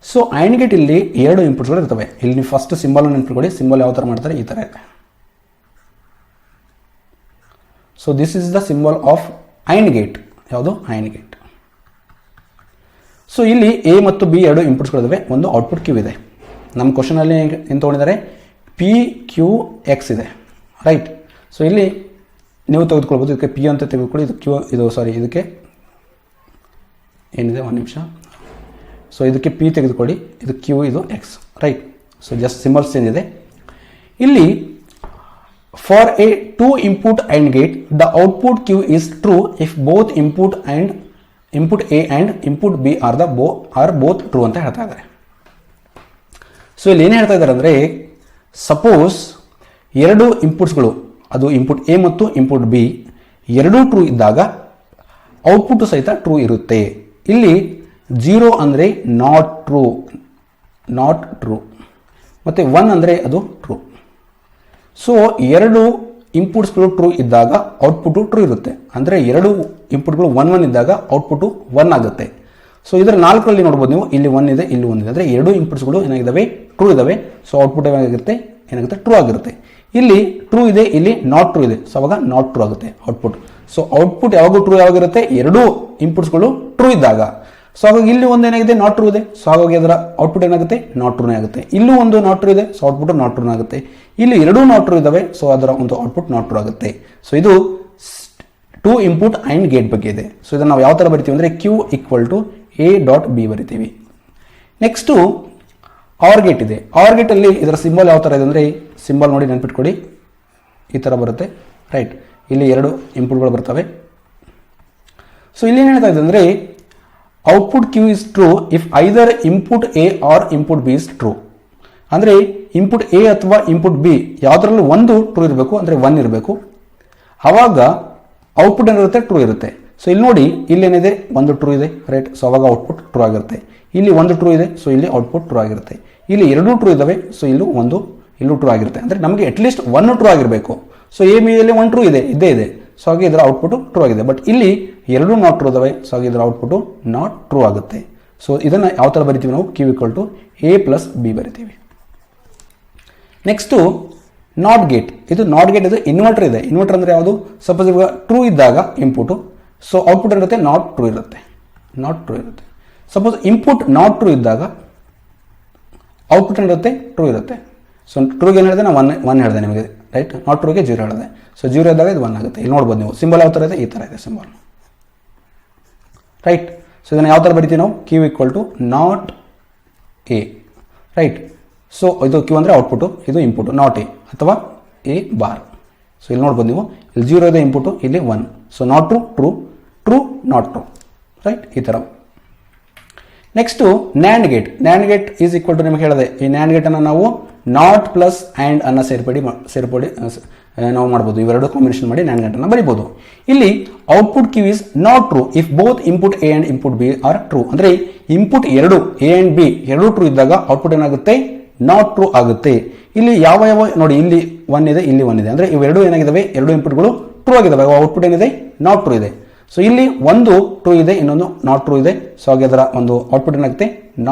ಸೊ ಆ್ಯಂಡ್ ಗೇಟ್ ಇಲ್ಲಿ 2 ಇನ್ಪುಟ್ಗಳು ಇರ್ತವೆ. ಇಲ್ಲಿ ನೀವು ಫಸ್ಟ್ ಸಿಂಬಲ್ ನೆನ್ಪಿಟ್ಕೊಳ್ಳಿ. ಸಿಂಬಲ್ ಯಾವ ಥರ ಮಾಡ್ತಾರೆ, ಈ ಥರ ಇದೆ. So this is the symbol of and gate. ಯಾವುದು? And gate. ಸೊ ಇಲ್ಲಿ ಎ ಮತ್ತು ಬಿ 2 ಇನ್ಪುಟ್ಸ್ಗಳಿವೆ, ಒಂದು ಔಟ್ಪುಟ್ ಕ್ಯೂ ಇದೆ. ನಮ್ಮ ಕ್ವಶನಲ್ಲಿ ಏನು ತೊಗೊಂಡಿದ್ದಾರೆ, ಪಿ ಕ್ಯೂ ಎಕ್ಸ್ ಇದೆ, ರೈಟ್. ಸೊ ಇಲ್ಲಿ ನೀವು ತೆಗೆದುಕೊಳ್ಬೋದು, ಇದಕ್ಕೆ ಪಿ ಅಂತ ತೆಗೆದುಕೊಳ್ಳಿ, ಇದು ಕ್ಯೂ, ಇದಕ್ಕೆ ಏನಿದೆ, ಒಂದು ನಿಮಿಷ. ಸೊ ಇದಕ್ಕೆ ಪಿ ತೆಗೆದುಕೊಳ್ಳಿ, ಇದು ಕ್ಯೂ, ಇದು X, right. So just symbols ಏನಿದೆ ಇಲ್ಲಿ. For a 2 input and gate the output Q is true if both input A and input B are both true ಅಂತ ಹೇಳ್ತಾ ಇದ್ದಾರೆ. ಸೊ ಇಲ್ಲಿ ಏನು ಹೇಳ್ತಾ ಇದ್ದಾರೆ ಅಂದರೆ, ಸಪೋಸ್ 2 ಇನ್ಪುಟ್ಸ್ಗಳು, ಅದು ಇನ್ಪುಟ್ ಎ ಮತ್ತು ಇನ್ಪುಟ್ ಬಿ ಎರಡೂ ಟ್ರೂ ಇದ್ದಾಗ ಔಟ್ಪುಟ್ ಸಹಿತ ಟ್ರೂ ಇರುತ್ತೆ. ಇಲ್ಲಿ 0 ಅಂದರೆ ನಾಟ್ ಟ್ರೂ ಮತ್ತು 1 ಅಂದರೆ ಅದು ಟ್ರೂ. ಸೊ 2 ಇನ್ಪುಟ್ಸ್ಗಳು ಟ್ರೂ ಇದ್ದಾಗ ಔಟ್ಪುಟ್ಟು ಟ್ರೂ ಇರುತ್ತೆ. ಅಂದರೆ 2 ಇನ್ಪುಟ್ಗಳು 1 ಇದ್ದಾಗ ಔಟ್ಪುಟ್ಟು 1 ಆಗುತ್ತೆ. ಸೊ ಇದರ 4ರಲ್ಲಿ ನೋಡ್ಬೋದು ನೀವು, ಇಲ್ಲಿ 1 ಇದೆ, ಇಲ್ಲಿ 1 ಇದೆ. ಅಂದರೆ 2 ಇನ್ಪುಟ್ಸ್ಗಳು ಏನಾಗಿದ್ದಾವೆ, ಟ್ರೂ ಇದ್ದಾವೆ. ಸೊ ಔಟ್ಪುಟ್ ಏನಾಗುತ್ತೆ, ಟ್ರೂ ಆಗಿರುತ್ತೆ. ಇಲ್ಲಿ ಟ್ರೂ ಇದೆ, ಇಲ್ಲಿ ನಾಟ್ ಟ್ರೂ ಇದೆ. ಸೊ ಅವಾಗ ನಾಟ್ ಟ್ರೂ ಆಗುತ್ತೆ ಔಟ್ಪುಟ್. ಸೊ ಔಟ್ಪುಟ್ ಯಾವಾಗೂ ಟ್ರೂ ಯಾವಾಗಿರುತ್ತೆ, 2 ಇನ್ಪುಟ್ಸ್ಗಳು ಟ್ರೂ ಇದ್ದಾಗ. ಸೊ ಹಾಗಾಗಿ ಇಲ್ಲಿ ಒಂದು ಏನಾಗಿದೆ, ನಾಟ್ ಟ್ರೂ ಇದೆ. ಸೊ ಹಾಗಾಗಿ ಅದರ ಔಟ್ಪುಟ್ ಏನಾಗುತ್ತೆ, ನಾಟ್ ಟ್ರೂನೇ ಆಗುತ್ತೆ. ಇಲ್ಲೂ ಒಂದು ನಾಟ್ ಟ್ರೂ ಇದೆ, ಸೊ ಔಟ್ಪುಟ್ ನಾಟ್ ಟ್ರೂ ಆಗುತ್ತೆ. ಇಲ್ಲಿ 2 ನಾಟ್ ಟ್ರೂ ಇದ್ದಾವೆ, ಸೊ ಅದರ ಒಂದು ಔಟ್ಪುಟ್ ನಾಟ್ ಟ್ರೂ ಆಗುತ್ತೆ. ಸೊ ಇದು 2 ಇನ್ಪುಟ್ ಆ್ಯಂಡ್ ಗೇಟ್ ಬಗ್ಗೆ ಇದೆ. ಸೊ ಇದನ್ನು ನಾವು ಯಾವ ಥರ ಬರಿತೀವಿ ಅಂದರೆ, Q equal to A dot B ಬರಿತೀವಿ. ನೆಕ್ಸ್ಟು ಆರ್ ಗೇಟ್ ಇದೆ. ಆರ್ ಗೇಟಲ್ಲಿ ಇದರ ಸಿಂಬಲ್ ಯಾವ ಥರ ಇದೆ ಅಂದರೆ, ಸಿಂಬಲ್ ನೋಡಿ ನೆನ್ಪಿಟ್ಕೊಡಿ, ಈ ಥರ ಬರುತ್ತೆ, ರೈಟ್. ಇಲ್ಲಿ 2 ಇನ್ಪುಟ್ಗಳು ಬರ್ತವೆ. ಸೊ ಇಲ್ಲಿ ಏನು ಹೇಳ್ತಾ ಇದೆ ಅಂದರೆ, output Q is true if either input A or input B is true. ಅಂದರೆ ಇನ್ಪುಟ್ ಎ ಅಥವಾ ಇನ್ಪುಟ್ ಬಿ ಯಾವುದರಲ್ಲೂ ಒಂದು ಟ್ರೂ ಇರಬೇಕು, ಅಂದರೆ 1 ಇರಬೇಕು. ಆವಾಗ ಔಟ್ಪುಟ್ ಏನಿರುತ್ತೆ, ಟ್ರೂ ಇರುತ್ತೆ. ಸೊ ಇಲ್ಲಿ ನೋಡಿ ಇಲ್ಲೇನಿದೆ ಒಂದು ಟ್ರೂ ಇದೆ ರೈಟ್. ಸೊ ಅವಾಗ ಔಟ್ಪುಟ್ ಟ್ರೂ ಆಗಿರುತ್ತೆ. ಇಲ್ಲಿ ಒಂದು ಟ್ರೂ ಇದೆ, ಸೊ ಇಲ್ಲಿ ಔಟ್ಪುಟ್ ಟ್ರೂ ಆಗಿರುತ್ತೆ. ಇಲ್ಲಿ ಎರಡೂ ಟ್ರೂ ಇದ್ದಾವೆ, ಸೊ ಇಲ್ಲೂ ಟ್ರೂ ಆಗಿರುತ್ತೆ. ಅಂದರೆ ನಮಗೆ ಅಟ್ಲೀಸ್ಟ್ ಒನ್ ಟ್ರೂ ಆಗಿರಬೇಕು. ಸೊ ಎ ಬಿ ಯಲ್ಲಿ ಒಂದು ಟ್ರೂ ಇದ್ದೇ ಇದೆ, ಸೊ ಹಾಗೆ ಇದರ ಔಟ್ಪುಟ್ ಟ್ರೂ ಆಗಿದೆ. ಬಟ್ ಇಲ್ಲಿ ಎರಡೂ ನಾಟ್ ಟ್ರೂ ಇದಾವೆ, ಸೊ ಹಾಗೆ ಇದರ ಔಟ್ಪುಟ್ ನಾಟ್ ಟ್ರೂ ಆಗುತ್ತೆ. ಸೊ ಇದನ್ನು ಯಾವ ಥರ ಬರಿತೀವಿ ನಾವು, Q = A + B ಬರಿತೀವಿ. Next not gate. ಇದು ನಾಟ್ ಗೇಟ್, ಇದು ಇನ್ವರ್ಟರ್ ಇದೆ. ಇನ್ವರ್ಟರ್ ಅಂದರೆ ಯಾವುದು, ಸಪೋಸ್ ಇವಾಗ ಟ್ರೂ ಇದ್ದಾಗ ಇನ್ಪುಟು, ಸೊ ಔಟ್ಪುಟ್ ಇರುತ್ತೆ ನಾಟ್ ಟ್ರೂ ಇರುತ್ತೆ. ಸಪೋಸ್ ಇನ್ಪುಟ್ ನಾಟ್ ಟ್ರೂ ಇದ್ದಾಗ ಔಟ್ಪುಟ್ ಏನಿರುತ್ತೆ ಟ್ರೂ ಇರುತ್ತೆ. ಸೊ ಟ್ರೂಗೆ ಏನು ಹೇಳಿದೆ, ನಾನು ಒನ್ ಹೇಳಿದೆ ನಿಮಗೆ ರೈಟ್. ನಾಟ್ ಟ್ರೂಗೆ 0 ಹೇಳಿದೆ. ಸೊ 0 ಇದ್ದಾಗ ಇದು 1 ಆಗುತ್ತೆ. ಇಲ್ಲಿ ನೋಡ್ಬೋದು ನೀವು ಸಿಂಬಲ್ ಯಾವ ಥರ ಇದೆ, ಈ ಥರ ಇದೆ ಸಿಂಬಲ್ ರೈಟ್. ಸೊ ಇದನ್ನು ಯಾವ ಥರ ಬರಿತೀವಿ ನಾವು, Q = not A right. So ಇದು Q ಅಂದರೆ ಔಟ್ಪುಟು, ಇದು ಇನ್ಪುಟು ನಾಟ್ A ಅಥವಾ A ಬಾರ್. ಸೊ ಇಲ್ಲಿ ನೋಡ್ಬೋದು ನೀವು, ಇಲ್ಲಿ 0 ಇದೆ ಇನ್ಪುಟು, ಇಲ್ಲಿ 1. So not true, true not true right, ಈ ಥರ. Next nand gate. Nand gate is equal to ನಿಮಗೆ ಹೇಳಿದೆ, ಈ ನ್ಯಾಂಡ್ ಗೇಟನ್ನು ನಾವು ನಾಟ್ ಪ್ಲಸ್ ಆ್ಯಂಡ್ ಅನ್ನು ಸೇರ್ಪಡಿ ನಾವು ಮಾಡ್ಬೋದು. ಇವೆರಡು ಕಾಂಬಿನೇಷನ್ ಮಾಡಿ ನ್ಯಾಂಡ್ ಗೇಟನ್ನು ಬರಿಬೋದು. ಇಲ್ಲಿ output Q is not true if both input A and input B are true. ಅಂದರೆ ಇನ್ಪುಟ್ ಎರಡು A ಆ್ಯಂಡ್ B ಎರಡೂ ಟ್ರೂ ಇದ್ದಾಗ ಔಟ್ಪುಟ್ ಏನಾಗುತ್ತೆ, ನಾಟ್ ಟ್ರೂ ಆಗುತ್ತೆ. ಇಲ್ಲಿ ಯಾವ ನೋಡಿ, ಇಲ್ಲಿ 1 ಇದೆ, ಇಲ್ಲಿ 1 ಇದೆ. ಅಂದರೆ ಇವೆರಡು ಏನಾಗಿದ್ದಾವೆ, ಎರಡು ಇನ್ಪುಟ್ಗಳು ಟ್ರೂ ಆಗಿದ್ದಾವೆ. ಔಟ್ಪುಟ್ ಏನಿದೆ, ನಾಟ್ ಟ್ರೂ ಇದೆ. ಸೊ ಇಲ್ಲಿ ಒಂದು ಟ್ರೂ ಇದೆ, ಇನ್ನೊಂದು ನಾಟ್ ಟ್ರೂ ಇದೆ. ಸೊ ಹಾಗೆ ಅದರ ಒಂದು ಔಟ್ಪುಟ್ ಏನಾಗುತ್ತೆ,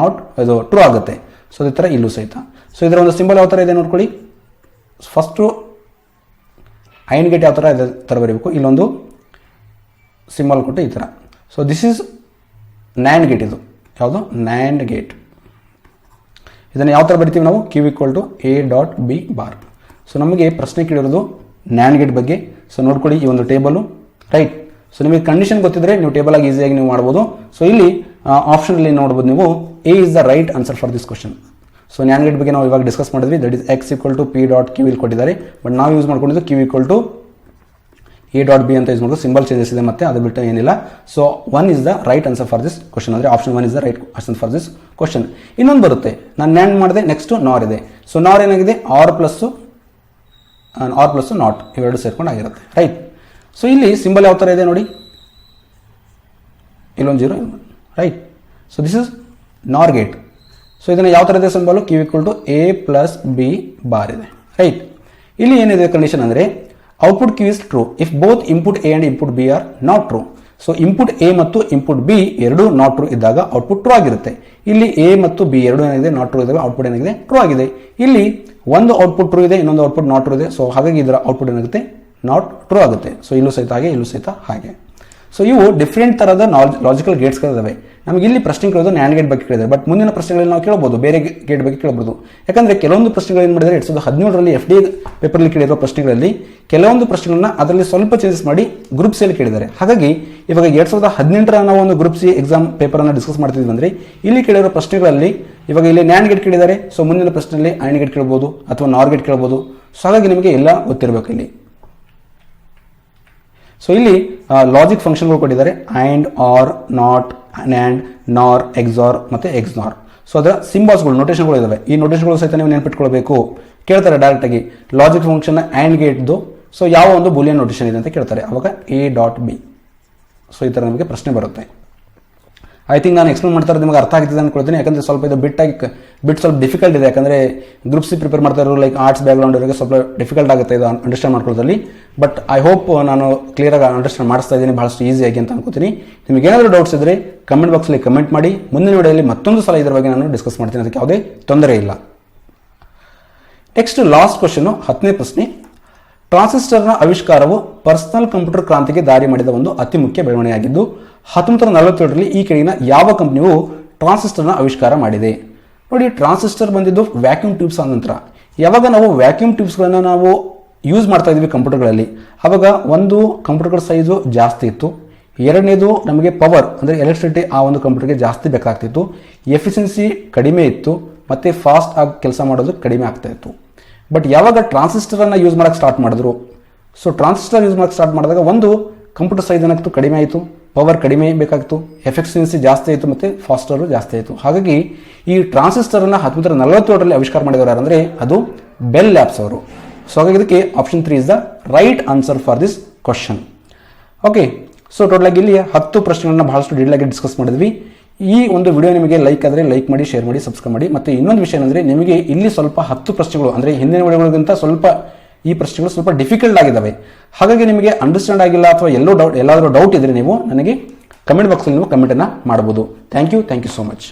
ಇದು ಟ್ರೂ ಆಗುತ್ತೆ. ಸೊ ಈ ಥರ ಇಲ್ಲೂ ಸಹಿತ. ಸೊ ಇದರ ಒಂದು ಸಿಂಬಲ್ ಯಾವ ಥರ ಇದೆ ನೋಡ್ಕೊಳ್ಳಿ. ಫಸ್ಟು ಐನ್ ಗೇಟ್ ಯಾವ ಥರ ಬರೀಬೇಕು, ಇಲ್ಲೊಂದು ಸಿಂಬಲ್ ಕೊಟ್ಟು ಈ ಥರ. So this is NAND gate. ಇದು ಯಾವುದು, ನ್ಯಾಂಡ್ ಗೇಟ್. ಇದನ್ನು ಯಾವ ಥರ ಬರಿತೀವಿ ನಾವು, Q = A.B ಬಾರ್. ಸೊ ನಮಗೆ ಪ್ರಶ್ನೆ ಕೇಳಿರೋದು ನ್ಯಾಂಡ್ ಗೇಟ್ ಬಗ್ಗೆ. ಸೊ ನೋಡ್ಕೊಳ್ಳಿ ಈ ಒಂದು ಟೇಬಲು ರೈಟ್. ಸೊ ನಿಮಗೆ ಕಂಡೀಷನ್ ಗೊತ್ತಿದ್ರೆ ನೀವು ಟೇಬಲ್ ಆಗಿ ಈಸಿಯಾಗಿ ನೀವು ಮಾಡ್ಬೋದು. ಸೊ ಇಲ್ಲಿ ಆಪ್ಷನಲ್ಲಿ ನೋಡ್ಬೋದು ನೀವು, A is the right answer for this question. So NAND gate ಬಗ್ಗೆ ನಾವು ಇವಾಗ ಡಿಸ್ಕಸ್ ಮಾಡಿದ್ವಿ. ದಟ್ ಇಸ್ X = P.Q ಇಲ್ಲಿ ಕೊಟ್ಟಿದ್ದಾರೆ. ಬಟ್ ನಾವು ಯೂಸ್ ಮಾಡ್ಕೊಂಡಿದ್ದು Q = A.B ಅಂತ ಯೂಸ್ ಮಾಡೋದು. ಸಿಂಬಲ್ ಚೇಂಜಸ್ ಇದೆ, ಮತ್ತೆ ಅದು ಬಿಟ್ಟು ಏನಿಲ್ಲ. So 1 is the right answer for this question. ಅಂದರೆ option 1 is the right answer for this question. ಇನ್ನೊಂದು ಬರುತ್ತೆ, ನಾನು ನ್ಯಾಂಡ್ ಮಾಡಿದೆ. ನೆಕ್ಸ್ಟ್ ನಾರ್ ಇದೆ. ಸೊ ನಾರ್ ಏನಾಗಿದೆ, ಆರ್ ಪ್ಲಸ್ ನಾಟ್ ಇವೆರಡು ಸೇರ್ಕೊಂಡು ಆಗಿರುತ್ತೆ ರೈಟ್. ಸೊ ಇಲ್ಲಿ ಸಿಂಬಲ್ ಯಾವ ಥರ ಇದೆ ನೋಡಿ, ಇಲ್ಲೊಂದು 0 right. So this is nor gate. So ಇದನ್ನು ಯಾವ ಥರ ಇದೆ symbol, Q = A + B bar ಇದೆ ರೈಟ್. ಇಲ್ಲಿ ಏನಿದೆ ಕಂಡೀಷನ್ ಅಂದರೆ output Q is true if both input A and input B are not true. So input A ಮತ್ತು ಇನ್ಪುಟ್ B ಎರಡೂ ನಾಟ್ ಟ್ರೂ ಇದ್ದಾಗ ಔಟ್ಪುಟ್ ಟ್ರೂ ಆಗಿರುತ್ತೆ. ಇಲ್ಲಿ A ಮತ್ತು B ಎರಡೂ ಏನಿದೆ, ನಾಟ್ ಟ್ರೂ ಇದ್ದಾಗ ಔಟ್ಪುಟ್ ಏನಾಗಿದೆ, ಟ್ರೂ ಆಗಿದೆ. ಇಲ್ಲಿ ಒಂದು ಔಟ್ಪುಟ್ ಟ್ರೂ ಇದೆ, ಇನ್ನೊಂದು ಔಟ್ಪುಟ್ ನಾಟ್ ಟ್ರೂ ಇದೆ. ಸೊ ಹಾಗಾಗಿ ಇದರ ಔಟ್ಪುಟ್ ಏನಾಗುತ್ತೆ, ನಾಟ್ ಟ್ರೂ ಆಗುತ್ತೆ. ಸೊ ಇಲ್ಲೂ ಸಹಿತ ಹಾಗೆ, ಇಲ್ಲೂ ಸಹಿತ ಹಾಗೆ. ಸೊ ಇವು ಡಿಫ್ರೆಂಟ್ ಥರದ ಲಾಜಿಕಲ್ ಗೇಟ್ಸ್ಗಳಿದ್ದಾವೆ. ನಮಗೆ ಇಲ್ಲಿ ಪ್ರಶ್ನೆ ಕೇಳೋದು ನ್ಯಾಂಡ್ ಗೇಟ್ ಬಗ್ಗೆ ಕೇಳಿದ್ದಾರೆ. ಬಟ್ ಮುಂದಿನ ಪ್ರಶ್ನೆಗಳಲ್ಲಿ ನಾವು ಕೇಳಬಹುದು, ಬೇರೆ ಗೇಟ್ ಬಗ್ಗೆ ಕೇಳಬಹುದು. ಯಾಕಂದರೆ ಕೆಲವೊಂದು ಪ್ರಶ್ನೆಗಳು ಏನು ಮಾಡಿದರೆ 2017ರಲ್ಲಿ FD ಪೇಪರ್ಲಿ ಕೇಳಿರೋ ಪ್ರಶ್ನೆಗಳಲ್ಲಿ ಕೆಲವೊಂದು ಪ್ರಶ್ನೆಗಳನ್ನ ಅದರಲ್ಲಿ ಸ್ವಲ್ಪ ಚೇಂಜಸ್ ಮಾಡಿ ಗ್ರೂಪ್ ಸಿಯಲ್ಲಿ ಕೇಳಿದ್ದಾರೆ. ಹಾಗಾಗಿ ಇವಾಗ 2018ರ ನಾವು ಒಂದು ಗ್ರೂಪ್ ಸಿ ಎಕ್ಸಾಮ್ ಪೇಪರನ್ನು ಡಿಸ್ಕಸ್ ಮಾಡ್ತಿದ್ವಿ. ಅಂದರೆ ಇಲ್ಲಿ ಕೇಳಿರೋ ಪ್ರಶ್ನೆಗಳಲ್ಲಿ ಇವಾಗ ಇಲ್ಲಿ ನ್ಯಾಂಡ್ ಗೇಟ್ ಕೇಳಿದ್ದಾರೆ. ಸೊ ಮುಂದಿನ ಪ್ರಶ್ನೆಯಲ್ಲಿ ಐನ್ ಗೇಟ್ ಕೇಳ್ಬೋದು ಅಥವಾ ನಾರ್ ಗೇಟ್ ಕೇಳ್ಬೋದು. ಸೊ ಹಾಗಾಗಿ ನಿಮಗೆ ಎಲ್ಲ ಗೊತ್ತಿರಬೇಕು ಇಲ್ಲಿ. ಸೊ ಇಲ್ಲಿ ಲಾಜಿಕ್ ಫಂಕ್ಷನ್ಗಳು ಕೊಟ್ಟಿದ್ದಾರೆ, ಆ್ಯಂಡ್, ಆರ್, ನಾಟ್, ನ್ಯಾಂಡ್, ನಾರ್, ಎಕ್ಸಾರ್ ಮತ್ತು ಎಕ್ಸ್ನಾರ್. ಸೊ ಅದರ ಸಿಂಬಲ್ಸ್ಗಳು, ನೋಟೇಷನ್ಗಳು ಇದಾವೆ. ಈ ನೋಟೇಷನ್ಗಳು ಸಹಿತ ನೀವು ನೆನಪಿಟ್ಕೊಳ್ಬೇಕು. ಕೇಳ್ತಾರೆ ಡೈರೆಕ್ಟಾಗಿ ಲಾಜಿಕ್ ಫಂಕ್ಷನ್ ಆ್ಯಂಡ್ ಗೇಟ್ದು ಸೊ ಯಾವ ಒಂದು ಬೂಲಿಯನ್ ನೋಟೇಷನ್ ಇದೆ ಅಂತ ಕೇಳ್ತಾರೆ. ಅವಾಗ A.B. ಸೊ ಈ ಥರ ನಮಗೆ ಪ್ರಶ್ನೆ ಬರುತ್ತೆ. ಐ ಥಿಂಕ್ ನಾನು ಎಕ್ಸ್ಪ್ಲೇನ್ ಮಾಡ್ತಾ ಇರೋದು ನಿಮಗೆ ಅರ್ಥ ಆಗ್ತಿದೆ ಅಂದ್ಕೊಳ್ತೀನಿ. ಯಾಕಂದರೆ ಸ್ವಲ್ಪ ಇದು ಬಿಟ್ ಸ್ವಲ್ಪ ಡಿಫಿಕಲ್ಟ್ ಇದೆ. ಯಾಕಂದರೆ ಗ್ರೂಪ್ ಸಿ ಪ್ರಿಪೇರ್ ಮಾಡ್ತಾ ಇರೋರು ಲೈಕ್ ಆರ್ಟ್ಸ್ ಬ್ಯಾಕ್ಗ್ರೌಂಡ್ ಅವರಿಗೆ ಸ್ವಲ್ಪ ಡಿಫಿಕಲ್ಟ್ ಆಗುತ್ತೆ ಇದು ಅಂಡರ್ಸ್ಟ್ಯಾಂಡ್ ಮಾಡ್ಕೊಳ್ಳೋದ್ರಲ್ಲಿ. ಬಟ್ ಐ ಹೋಪ್ ನಾನು ಕ್ಲಿಯರಾಗಿ ಅಂಡರ್ಸ್ಟ್ಯಾಂಡ್ ಮಾಡಿಸ್ತಾ ಇದ್ದೀನಿ ಬಹಳಷ್ಟು ಈಸಿಯಾಗಿ ಅಂತ ಅನ್ಕೋತೀನಿ. ನಿಮಗೆ ಏನಾದರೂ ಡೌಟ್ಸ್ ಇದ್ದರೆ ಕಮೆಂಟ್ ಬಾಕ್ಸಲ್ಲಿ ಕಮೆಂಟ್ ಮಾಡಿ. ಮುಂದಿನ ವಿಡಿಯೋದಲ್ಲಿ ಮತ್ತೊಂದು ಸಲ ಇದರ ಬಗ್ಗೆ ನಾನು ಡಿಸ್ಕಸ್ ಮಾಡ್ತೀನಿ, ಅದಕ್ಕೆ ಯಾವುದೇ ತೊಂದರೆ ಇಲ್ಲ. ನೆಕ್ಸ್ಟ್ ಲಾಸ್ಟ್ ಕ್ವಶನ್, 10ನೇ ಪ್ರಶ್ನೆ. ಟ್ರಾನ್ಸಿಸ್ಟರ್ನ ಆವಿಷ್ಕಾರವು ಪರ್ಸನಲ್ ಕಂಪ್ಯೂಟರ್ ಕ್ರಾಂತಿಗೆ ದಾರಿ ಮಾಡಿದ ಒಂದು ಅತಿ ಮುಖ್ಯ ಬೆಳವಣಿಗೆಯಾಗಿದ್ದು 1947ರಲ್ಲಿ ಈ ಕೆಳಗಿನ ಯಾವ ಕಂಪನಿಯು ಟ್ರಾನ್ಸಿಸ್ಟರ್ನ ಆವಿಷ್ಕಾರ ಮಾಡಿದೆ? ನೋಡಿ, ಟ್ರಾನ್ಸಿಸ್ಟರ್ ಬಂದಿದ್ದು ವ್ಯಾಕ್ಯೂಮ್ ಟ್ಯೂಬ್ಸ್ ಆದ ನಂತರ. ಯಾವಾಗ ನಾವು ವ್ಯಾಕ್ಯೂಮ್ ಟ್ಯೂಬ್ಸ್ಗಳನ್ನು ನಾವು ಯೂಸ್ ಮಾಡ್ತಾ ಇದ್ವಿ ಕಂಪ್ಯೂಟರ್ಗಳಲ್ಲಿ, ಆವಾಗ ಒಂದು ಕಂಪ್ಯೂಟರ್ಗಳ ಸೈಜು ಜಾಸ್ತಿ ಇತ್ತು. ಎರಡನೇದು ನಮಗೆ ಪವರ್ ಅಂದರೆ ಎಲೆಕ್ಟ್ರಿಸಿಟಿ ಆ ಒಂದು ಕಂಪ್ಯೂಟರ್ಗೆ ಜಾಸ್ತಿ ಬೇಕಾಗ್ತಿತ್ತು. ಎಫಿಷಿಯನ್ಸಿ ಕಡಿಮೆ ಇತ್ತು ಮತ್ತು ಫಾಸ್ಟ್ ಆಗಿ ಕೆಲಸ ಮಾಡೋದು ಕಡಿಮೆ ಆಗ್ತಾ ಇತ್ತು. ಬಟ್ ಯಾವಾಗ ಟ್ರಾನ್ಸಿಸ್ಟರನ್ನು ಯೂಸ್ ಮಾಡೋಕ್ಕೆ ಸ್ಟಾರ್ಟ್ ಮಾಡಿದ್ರು, ಸೊ ಟ್ರಾನ್ಸಿಸ್ಟರ್ ಯೂಸ್ ಮಾಡೋಕ್ಕೆ ಸ್ಟಾರ್ಟ್ ಮಾಡಿದಾಗ ಒಂದು ಕಂಪ್ಯೂಟರ್ ಸೈಜ್ ಏನಾಗ್ತು, ಕಡಿಮೆ ಆಯಿತು, ಪವರ್ ಕಡಿಮೆ ಬೇಕಾಗ್ತು, ಎಫಿಷಿಯನ್ಸಿ ಜಾಸ್ತಿ ಆಯಿತು ಮತ್ತು ಫಾಸ್ಟರು ಜಾಸ್ತಿ ಆಯಿತು. ಹಾಗಾಗಿ ಈ ಟ್ರಾನ್ಸಿಸ್ಟರನ್ನು 1947ರಲ್ಲಿ ಆವಿಷ್ಕಾರ ಮಾಡಿದವರು ಯಾರಂದರೆ ಅದು ಬೆಲ್ ಲ್ಯಾಬ್ಸ್ ಅವರು. ಸೊ ಹಾಗಾಗಿ ಇದಕ್ಕೆ option 3 is the right answer for this question. Okay, so total ಆಗಿ ಇಲ್ಲಿ 10 ಪ್ರಶ್ನೆಗಳನ್ನ ಬಹಳಷ್ಟು ಡೀಟೇಲ್ ಆಗಿ ಡಿಸ್ಕಸ್ ಮಾಡಿದ್ವಿ. ಈ ಒಂದು ವಿಡಿಯೋ ನಿಮಗೆ ಲೈಕ್ ಆದರೆ ಲೈಕ್ ಮಾಡಿ, ಶೇರ್ ಮಾಡಿ, ಸಬ್ಸ್ಕ್ರೈಬ್ ಮಾಡಿ. ಮತ್ತು ಇನ್ನೊಂದು ವಿಷಯ ಅಂದರೆ ನಿಮಗೆ ಇಲ್ಲಿ ಸ್ವಲ್ಪ 10 ಪ್ರಶ್ನೆಗಳು ಅಂದರೆ ಹಿಂದಿನ ವಿಡಿಯೋಗಳಿಗಿಂತ ಸ್ವಲ್ಪ ಈ ಪ್ರಶ್ನೆಗಳು ಸ್ವಲ್ಪ ಡಿಫಿಕಲ್ಟ್ ಆಗಿದ್ದಾವೆ. ಹಾಗಾಗಿ ನಿಮಗೆ ಅಂಡರ್ಸ್ಟ್ಯಾಂಡ್ ಆಗಿಲ್ಲ ಅಥವಾ ಎಲ್ಲಾದರೂ ಡೌಟ್ ಇದ್ದರೆ ನೀವು ನನಗೆ ಕಮೆಂಟ್ ಬಾಕ್ಸಲ್ಲಿ ನೀವು ಕಮೆಂಟನ್ನು ಮಾಡ್ಬೋದು. Thank you so much.